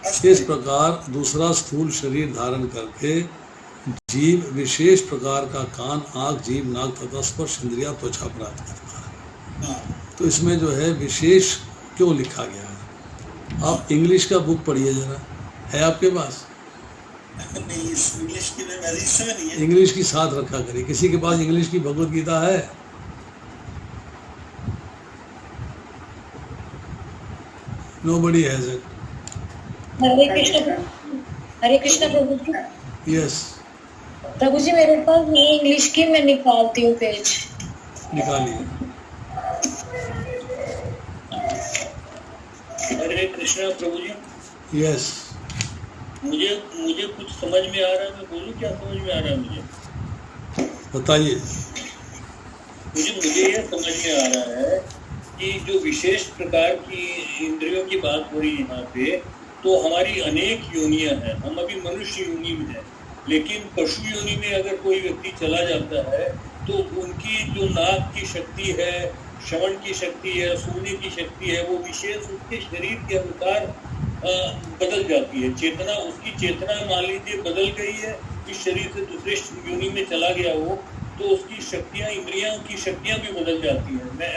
फर्स्ट इस लाइन। प्रकार दूसरा स्थूल शरीर धारण करके जीव विशेष प्रकार का कान, आँख, जीभ, नाक तथा स्पर्श इंद्रिया, त्वचा प्राप्त करता है। हाँ। तो इसमें जो है विशेष क्यों लिखा गया है? आप इंग्लिश का बुक पढ़िए जरा, है आपके पास? नहीं, इस इंग्लिश की में इस समय नहीं है। इंग्लिश की साथ रखा करिए। किसी के पास इंग्लिश की भगवत गीता है? Nobody has it. Hare Krishna Prabhu ji. Yes, प्रभु जी, मेरे पास नहीं इंग्लिश की, मैं निकालती हूँ पेज। निकालिए। हरे कृष्णा प्रभु जी। Yes, मुझे कुछ समझ में आ रहा है, मैं बोलूं क्या समझ में आ रहा है मुझे? बताइए। मुझे यह समझ में आ रहा है कि जो विशेष प्रकार की इंद्रियों की बात हो रही है यहाँ पे, तो हमारी अनेक योनियां हैं। हम अभी मनुष्य योनि में हैं, लेकिन पशु योनि में अगर कोई व्यक्ति चला जाता है तो उनकी जो नाक की शक्ति है, श्रवण की शक्ति है, सुनने की शक्ति है, वो विशेष उसके शरीर के अनुसार बदल जाती है। चेतना, उसकी चेतना मान लीजिए बदल गई है, इस शरीर से दूसरे योनि में चला गया वो, तो उसकी शक्तियाँ, इंद्रियों की शक्तियाँ भी बदल जाती हैं। मैं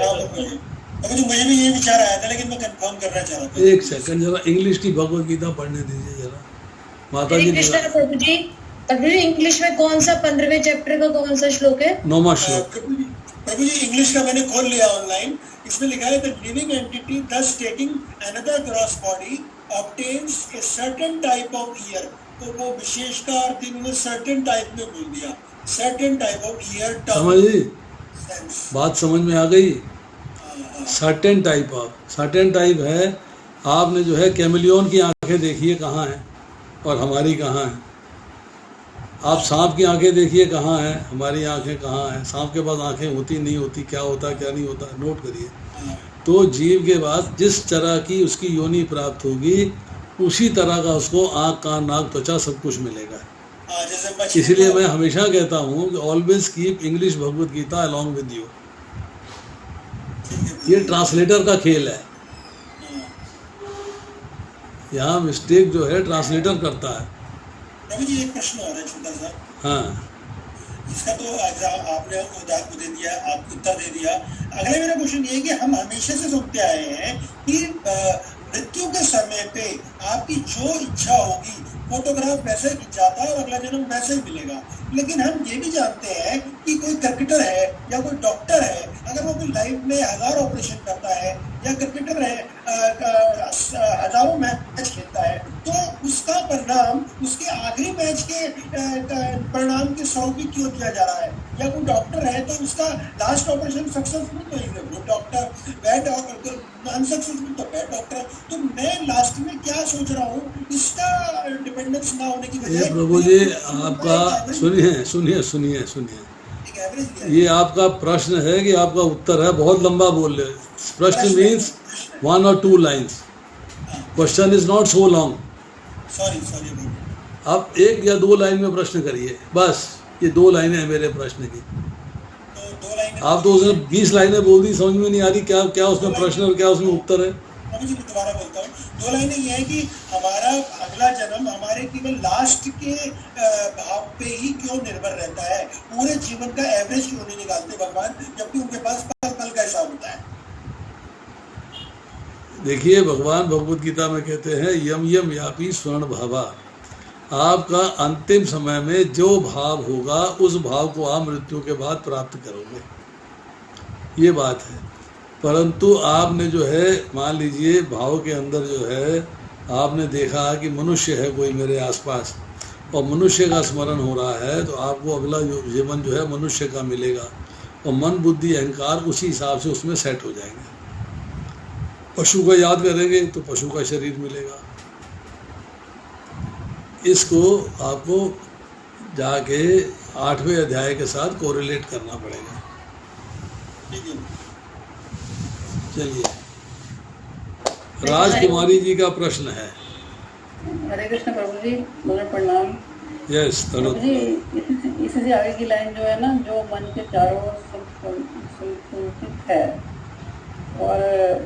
मुझे भी ये विचार आया था, लेकिन मैं कंफर्म करना चाह रहा था। एक सेकंड, जरा इंग्लिश की भगवत गीता पढ़ने दीजिए जरा। माता जी प्रभु जी, इंग्लिश में कौन सा 15वें चैप्टर का कौन सा श्लोक है? 9वां श्लोक। प्रभु जी, इंग्लिश का मैंने खोल लिया ऑनलाइन। इसमें लिखा है the living entity thus taking another gross body obtains a certain type of ear। तो वो विशेष का अर्थ इन्होंने certain type में बोल दिया, certain type of ear tongue समझी sense। बात? समझ में आ गई? Certain type of, certain type है। आपने जो है कैमिलियन की आंखें देखिए कहाँ हैं और हमारी कहाँ हैं। आप सांप की आंखें देखिए कहाँ हैं, हमारी आंखें कहाँ हैं। सांप के पास आंखें होती नहीं होती, क्या होता क्या नहीं होता, नोट करिए। तो जीव के बाद जिस तरह की उसकी योनि प्राप्त होगी, उसी तरह का उसको आँख, कान, नाक, त्वचा सब कुछ मिलेगा। इसलिए मैं हमेशा कहता हूँ कि always keep English Bhagavad Gita along with you. ये ट्रांसलेटर का खेल है, यहाँ मिस्टेक जो है ट्रांसलेटर करता है। प्रभु जी, एक प्रश्न और है छोटा सा। हाँ, इसका तो आपने दे दिया, आप उत्तर दे दिया। अगला मेरा क्वेश्चन ये है कि हम हमेशा से सुनते आए हैं कि मृत्यु के समय पे आपकी जो इच्छा होगी फोटोग्राफ वैसे खिंचाता है और अगला जन्म वैसे ही मिलेगा। लेकिन हम ये भी जानते हैं कि कोई क्रिकेटर है या कोई डॉक्टर है, अगर वो अपनी लाइफ में 1000 ऑपरेशन करता है, या क्रिकेटर है हजारों मैच खेलता है, तो उसका परिणाम उसके आखिरी मैच के परिणाम के 100 भी क्यों दिया जा रहा है? या कोई डॉक्टर है तो उसका लास्ट ऑपरेशन सक्सेसफुल तो है good doctor, bad doctor unsuccessful तो बैड डॉक्टर। तो मैं लास्ट में क्या सोच रहा हूँ, इसका डिपेंडेंस ना होने की वजह प्रभु जी आपका सुनिए ये आपका प्रश्न है कि आपका उत्तर है? बहुत लंबा बोल रहे। प्रश्न means 1 or 2 lines. Question is not so long. Sorry आप 1 या 2 लाइन में प्रश्न करिए, बस ये 2 लाइनें हैं मेरे प्रश्न की। तो 2 लाइनें आप तो उसने 20 लाइनें बोल दी, समझ में नहीं आ रही क्या क्या उसमें प्रश्न और क्या उसमें उत्तर है। मुझे दोबारा बोलता हूँ, 2 लाइनें ये है कि हमारा अगला जन्म हमारे केवल लास्ट के भाव पे ही क्यों निर्भर रहता है, पूरे जीवन का एवरेज क्यों नहीं निकालते भगवान, जबकि उनके पास पल पल का हिसाब होता है। देखिए भगवान भगवत गीता में कहते हैं यम यम यापी स्वर्ण भावा। आपका अंतिम समय में जो भाव होगा उस भाव को आप मृत्यु के बाद प्राप्त करोगे, ये बात है। परंतु आपने जो है मान लीजिए भाव के अंदर जो है आपने देखा कि मनुष्य है कोई मेरे आसपास और मनुष्य का स्मरण हो रहा है, तो आपको अगला जीवन जो है मनुष्य का मिलेगा और मन बुद्धि अहंकार उसी हिसाब से उसमें सेट हो जाएंगे। पशु को याद करेंगे तो पशु का शरीर मिलेगा। इसको आपको जाके 8वें अध्याय के साथ कोरिलेट करना पड़ेगा। चलिए, राजकुमारी जी का प्रश्न है। हरे कृष्ण प्रभु जी, मेरा प्रणाम। यस प्रभु जी, इसी से आगे की लाइन जो है ना, जो मन के चारों ओर संकुचित है, और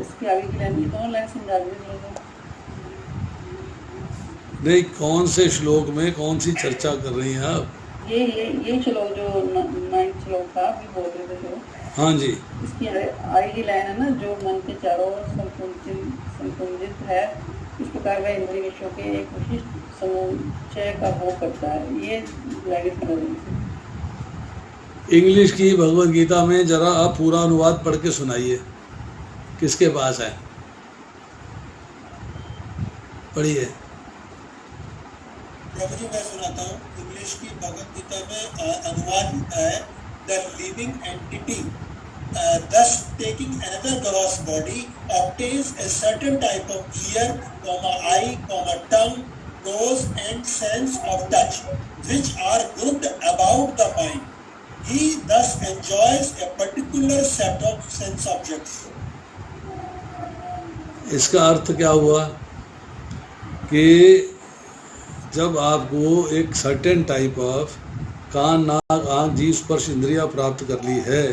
इसकी आगे की लाइन, ये दोनों लाइन समझा दीजिए। नहीं, कौन से श्लोक में कौन सी चर्चा कर रही हैं आप? ये श्लोक जो 9th श्लोक था, आप बोल रहे थे जो। हाँ जी। इसकी आगे की लाइन है ना, जो मन के चारों ओर संकुचित है, इस प्रकार वह इंद्रिय विषयों के एक विशिष्ट समुच्चय का भोग करता है। ये इंग्लिश की भगवत गीता में जरा आप पूरा अनुवाद पढ़ के सुनाइए, किसके पास है? पढ़िए। प्रभु जी, मैं सुनाता हूँ। इंग्लिश की भगवत गीता में अनुवाद होता है, the living entity thus taking another gross body obtains a certain type of ear, eye, tongue, nose and sense of touch, which are grouped about the mind. He thus enjoys a particular set of sense objects. इसका अर्थ क्या हुआ कि जब आपको एक certain type of कान नाक आँख जीभ स्पर्श इंद्रियां प्राप्त कर ली है,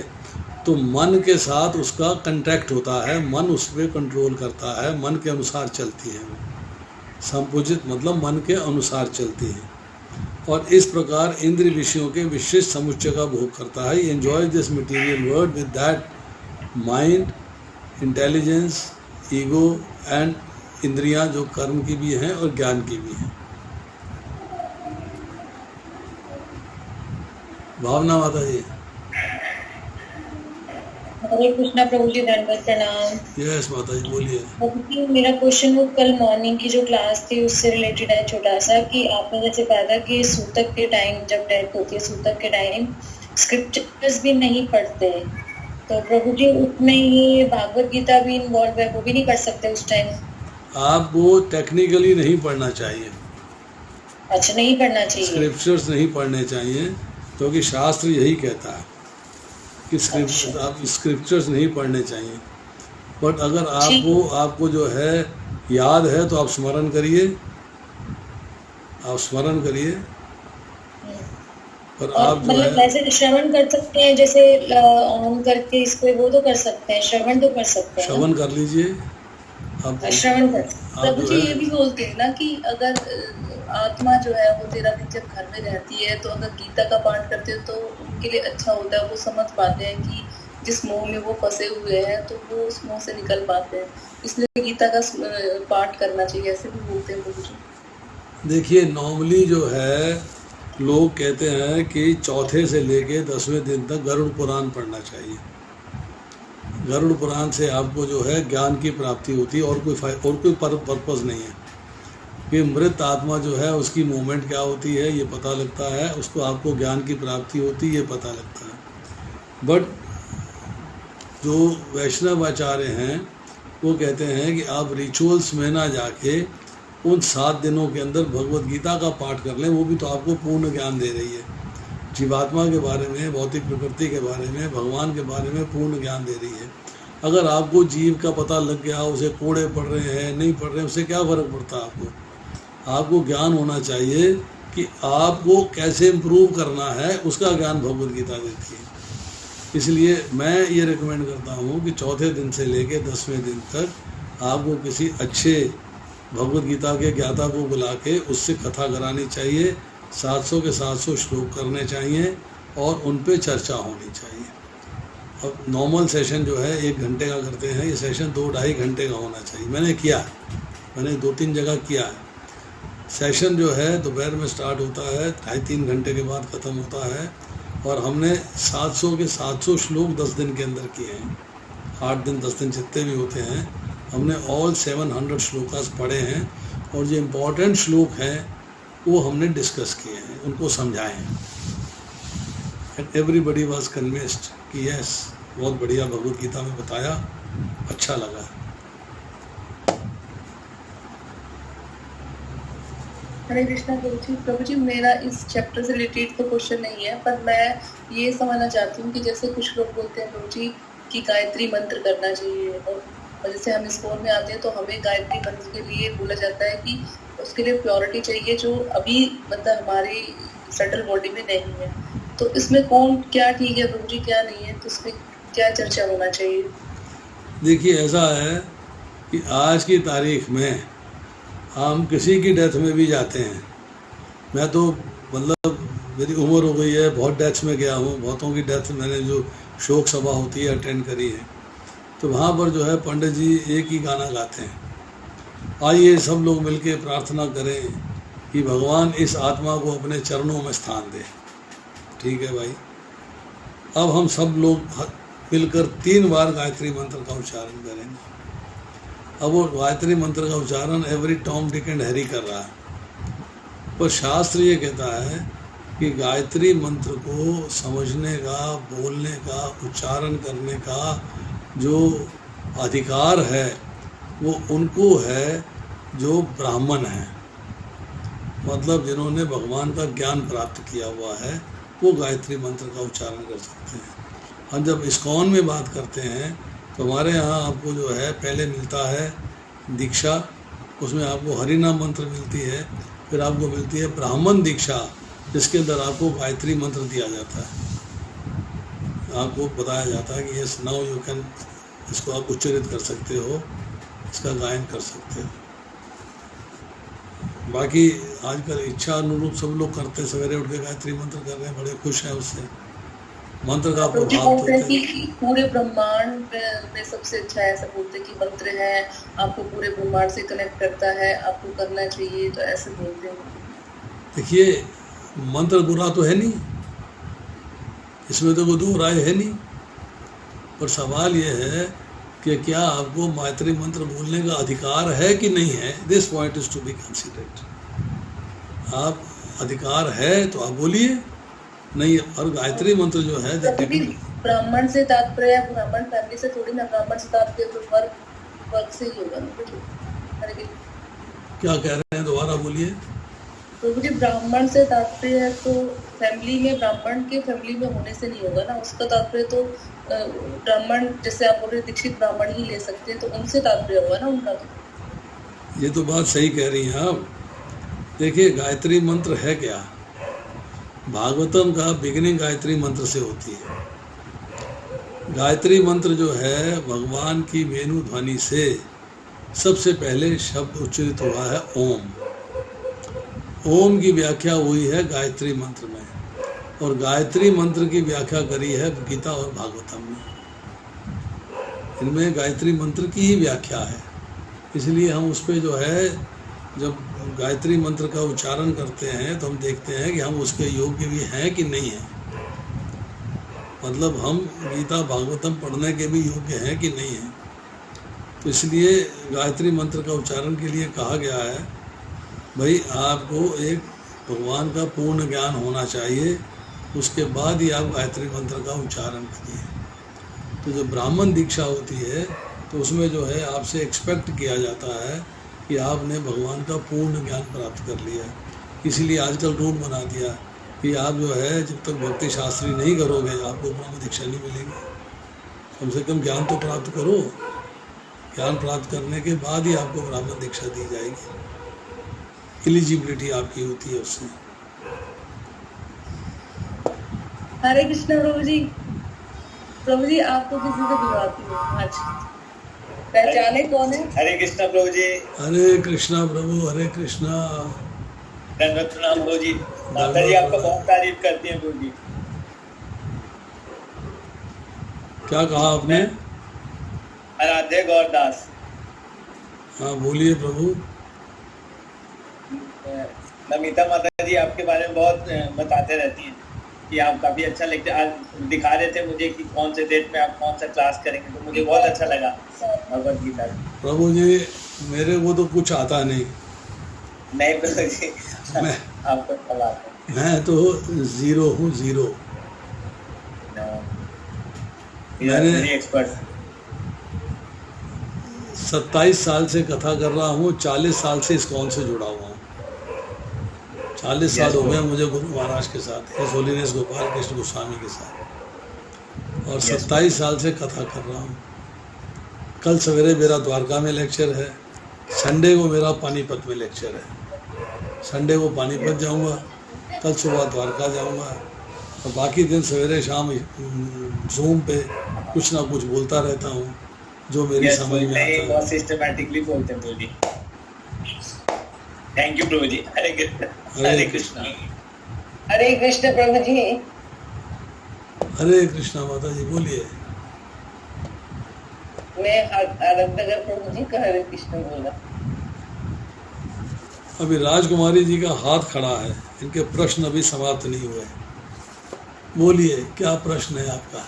तो मन के साथ उसका कंटैक्ट होता है, मन उस पर कंट्रोल करता है, मन के अनुसार चलती है। संपूजित मतलब मन के अनुसार चलती है, और इस प्रकार इंद्रिय विषयों के विशिष्ट समुच्चय का भोग करता है। Enjoy this material world with that mind, intelligence, ego and इंद्रियां जो कर्म की भी हैं और ज्ञान की भी हैं। भावना माता जी। हरे कृष्णा प्रभु जी, धन्यवाद, प्रणाम। यस माता जी, बोलिए। प्रभु जी, मेरा क्वेश्चन वो कल मॉर्निंग की जो क्लास थी उससे रिलेटेड है, छोटा सा, कि आपने जैसे कहा था कि सूतक के टाइम जब डेथ होती है, सूतक के टाइम स्क्रिप्चर्स भी नहीं पढ़ते, तो प्रभु जी उसमें ही भागवत गीता भी इन्वॉल्व है, वो भी नहीं कर सकते उस टाइम? आपको टेक्निकली नहीं पढ़ना चाहिए। अच्छा, नहीं पढ़ना चाहिए, स्क्रिप्चर्स नहीं पढ़ने चाहिए, क्योंकि शास्त्र यही कहता है कि स्क्रिप्चर्स नहीं पढ़ने चाहिए। बट अगर आपको जो है याद है तो आप स्मरण करिए, पर आप जो है वैसे श्रवण कर सकते हैं, जैसे ऑन करके इसको वो तो कर सकते हैं, श्रवण तो कर सकते हैं। श्रवण कर लीजिए। श्रवण कर। प्रभु जी ये भी बोलते हैं ना कि अगर आत्मा जो है वो तेरा भी जब घर में रहती है, तो अगर गीता का पाठ करते हो तो उनके लिए अच्छा होता है, वो समझ पाते हैं कि जिस मोह में वो फंसे हुए हैं तो वो उस मोह से निकल पाते हैं, इसलिए गीता का पाठ करना चाहिए, ऐसे भी बोलते हैं प्रभु जी। देखिए नॉर्मली जो है लोग कहते हैं कि चौथे से लेके 10वें दिन तक गरुड़ पुराण पढ़ना चाहिए। गरुड़ पुराण से आपको जो है ज्ञान की प्राप्ति होती है और कोई पर्पज़ नहीं है कि मृत आत्मा जो है उसकी मूवमेंट क्या होती है ये पता लगता है, उसको आपको ज्ञान की प्राप्ति होती है ये पता लगता है। बट जो वैष्णव आचार्य हैं वो कहते हैं कि आप रिचुअल्स में ना जाके उन 7 दिनों के अंदर भगवत गीता का पाठ कर लें, वो भी तो आपको पूर्ण ज्ञान दे रही है। जीवात्मा के बारे में, भौतिक प्रकृति के बारे में, भगवान के बारे में पूर्ण ज्ञान दे रही है। अगर आपको जीव का पता लग गया, उसे कोड़े पड़ रहे हैं नहीं पड़ रहे हैं, उससे क्या फ़र्क पड़ता है आपको ज्ञान होना चाहिए कि आपको कैसे इम्प्रूव करना है, उसका ज्ञान भगवत गीता देती है। इसलिए मैं ये रिकमेंड करता हूँ कि चौथे दिन से लेके 10वें दिन तक आपको किसी अच्छे भगवत गीता के ज्ञाता को बुला के उससे कथा करानी चाहिए, 700 के 700 श्लोक करने चाहिए और उन पे चर्चा होनी चाहिए। अब नॉर्मल सेशन जो है 1 घंटे का करते हैं, ये सेशन 2-2.5 घंटे का होना चाहिए। मैंने किया है, मैंने 2-3 जगह किया है। सेशन जो है दोपहर में स्टार्ट होता है, 2.5-3 घंटे के बाद ख़त्म होता है और हमने 700 के 700 श्लोक 10 दिन के अंदर किए हैं। 8 दिन 10 दिन जितने भी होते हैं हमने ऑल 700 श्लोकास पढ़े हैं और जो इम्पोर्टेंट श्लोक हैं वो हमने डिस्कस किए हैं, उनको समझाए हैं। एंड एवरीबडी वाज कन्विंस्ड कि यस बहुत बढ़िया भगवत गीता में बताया, अच्छा लगा। हरे कृष्णा प्रभु जी, मेरा इस चैप्टर से रिलेटेड तो क्वेश्चन नहीं है, पर मैं ये समझना चाहती हूँ कि जैसे कुछ लोग बोलते हैं प्रभु जी कि गायत्री मंत्र करना चाहिए, और जैसे हम स्कूल में आते हैं तो हमें गायत्री मंत्र के लिए बोला जाता है कि उसके लिए प्योरिटी चाहिए जो अभी मतलब हमारी सटल बॉडी में नहीं है। तो इसमें कौन क्या ठीक है प्रभु जी, क्या नहीं है, तो इसमें क्या चर्चा होना चाहिए? देखिए ऐसा है कि आज की तारीख में हम किसी की डेथ में भी जाते हैं। मैं तो मतलब मेरी उम्र हो गई है, बहुत डेथ्स में गया हूँ, बहुतों की डेथ मैंने जो शोक सभा होती है अटेंड करी है, तो वहाँ पर जो है पंडित जी एक ही गाना गाते हैं, आइए सब लोग मिलके प्रार्थना करें कि भगवान इस आत्मा को अपने चरणों में स्थान दे। ठीक है भाई, अब हम सब लोग मिलकर 3 बार गायत्री मंत्र का उच्चारण करेंगे। अब वो गायत्री मंत्र का उच्चारण every Tom Dick and Harry कर रहा है, पर शास्त्र ये कहता है कि गायत्री मंत्र को समझने का, बोलने का, उच्चारण करने का जो अधिकार है वो उनको है जो ब्राह्मण हैं, मतलब जिन्होंने भगवान का ज्ञान प्राप्त किया हुआ है, वो गायत्री मंत्र का उच्चारण कर सकते हैं। हम जब इस्कॉन में बात करते हैं तो हमारे यहाँ आपको जो है पहले मिलता है दीक्षा, उसमें आपको हरिनाम मंत्र मिलती है, फिर आपको मिलती है ब्राह्मण दीक्षा जिसके अंदर आपको गायत्री मंत्र दिया जाता है। आपको बताया जाता है कि यस नाउ यू कैन, इसको आप उच्चारित कर सकते हो, इसका गायन कर सकते हो। बाकी आजकल इच्छा अनुरूप सब लोग करते हैं, सवेरे उठ के गायत्री मंत्र कर रहे हैं, बड़े खुश हैं उससे। मंत्र का प्रभाव पूरे ब्रह्मांड में सबसे अच्छा है, ऐसा बोलते हैं कि मंत्र है, आपको पूरे ब्रह्मांड से कनेक्ट करता है, आपको करना चाहिए, तो ऐसे बोलते हैं। देखिए मंत्र बुरा तो है नहीं, इसमें तो कोई 2 राय है नहीं, पर सवाल ये है कि क्या आपको गायत्री मंत्र बोलने का अधिकार है कि नहीं है। This point is to be considered. आप अधिकार है तो आप बोलिए, नहीं। और गायत्री मंत्र जो है ब्राह्मण से तात्पर्य है, ब्राह्मण फैमिली से थोड़ी ना, ब्राह्मण से तात्पर्य तो वर्ग से ही होगा ना। क्या कह रहे हैं, दोबारा बोलिए। तो मुझे ब्राह्मण से तात्पर्य है तो फैमिली में, ब्राह्मण के फैमिली में होने से नहीं होगा ना, उसका तात्पर्य तो ब्राह्मण, जैसे आप बोल रहे दीक्षित ब्राह्मण ही ले सकते हैं, तो उनसे तात्पर्य होगा ना उनका। ये तो बात सही कह रही हैं आप। देखिए गायत्री मंत्र है क्या, भागवतम का बिगिनिंग गायत्री मंत्र से होती है। गायत्री मंत्र जो है भगवान की वेणु ध्वनि से सबसे पहले शब्द उच्चारित हुआ है ओम। ओम की व्याख्या हुई है गायत्री मंत्र में, और गायत्री मंत्र की व्याख्या करी है गीता और भागवतम में। इनमें गायत्री मंत्र की ही व्याख्या है। इसलिए हम उस पर जो है, जब गायत्री मंत्र का उच्चारण करते हैं तो हम देखते हैं कि हम उसके योग्य भी हैं कि नहीं हैं। मतलब हम गीता भागवतम पढ़ने के भी योग्य हैं कि नहीं हैं। तो इसलिए गायत्री मंत्र का उच्चारण के लिए कहा गया है भाई आपको एक भगवान का पूर्ण ज्ञान होना चाहिए, उसके बाद ही आप गायत्री मंत्र का उच्चारण करिए। तो जब ब्राह्मण दीक्षा होती है तो उसमें जो है आपसे एक्सपेक्ट किया जाता है कि आपने भगवान का पूर्ण ज्ञान प्राप्त कर लिया। इसीलिए आजकल रूल बना दिया कि आप जो है जब तक भक्ति शास्त्री नहीं करोगे आपको ब्रह्म दीक्षा नहीं मिलेगी। कम से कम ज्ञान तो प्राप्त करो, ज्ञान प्राप्त करने के बाद ही आपको ब्राह्मण दीक्षा दी जाएगी। एलिजिबिलिटी आपकी होती है उससे। हरे कृष्ण प्रभु जी। प्रभु जी आपको किसी से बुलाती हूँ आज, पहचाने कौन है? हरे कृष्णा प्रभु जी। हरे कृष्णा प्रभु, हरे कृष्णा। धन्यवाद प्रणाम प्रभु जी। माता जी आपका बहुत तारीफ करती हैं प्रभु जी। क्या कहा आपने? आराध्य गौरदास। हाँ बोलिए प्रभु। नमिता माता जी आपके बारे में बहुत बताते रहती हैं कि आप काफी अच्छा लिखते। आज दिखा रहे थे मुझे कि कौन से डेट में आप कौन सा क्लास करेंगे, तो मुझे बहुत अच्छा लगा भगवद गीता। प्रभु जी मेरे को तो कुछ आता नहीं। नहीं प्रभु जी आपको कल आता है। मैं तो जीरो हूँ, जीरो। मैंने एक्सपर्ट 27 साल से कथा कर रहा हूँ, 40 साल से इस्कॉन से जुड़ा हुआ हूँ। 40 साल हो गए मुझे गुरु महाराज के साथ, हिज होलीनेस गोपाल कृष्ण गोस्वामी के साथ, और 27 साल से कथा कर रहा हूँ। कल सवेरे मेरा द्वारका में लेक्चर है, संडे को मेरा पानीपत में लेक्चर है। संडे को पानीपत जाऊँगा, कल सुबह द्वारका जाऊँगा, और बाकी दिन सवेरे शाम जूम पे कुछ ना कुछ बोलता रहता हूँ जो मेरी समझ में आता है। बहुत सिस्टमैटिकली बोलते हैं प्रभु जी। थैंक यू प्रभु जी। हरे कृष्ण। हरे कृष्ण। हरे कृष्ण प्रभु जी। हरे कृष्णा माता जी बोलिए। मैं आराध्य प्रभु जी का हरे कृष्ण बोला। अभी राजकुमारी जी का हाथ खड़ा है, इनके प्रश्न अभी समाप्त नहीं हुए। बोलिए क्या प्रश्न है आपका?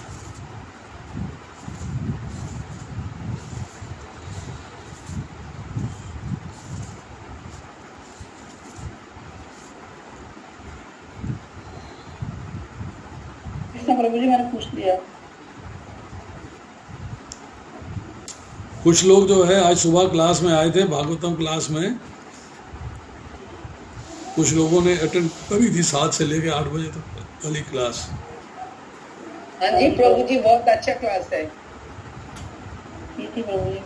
प्रभु जी मैंने पूछ लिया। कुछ लोग जो है आज सुबह क्लास में आए थे, भागवतम क्लास में कुछ लोगों ने अटेंड करी थी 7 से लेकर 8 बजे तक वाली क्लास। हाँ जी प्रभु जी बहुत अच्छा क्लास है। प्रभु जी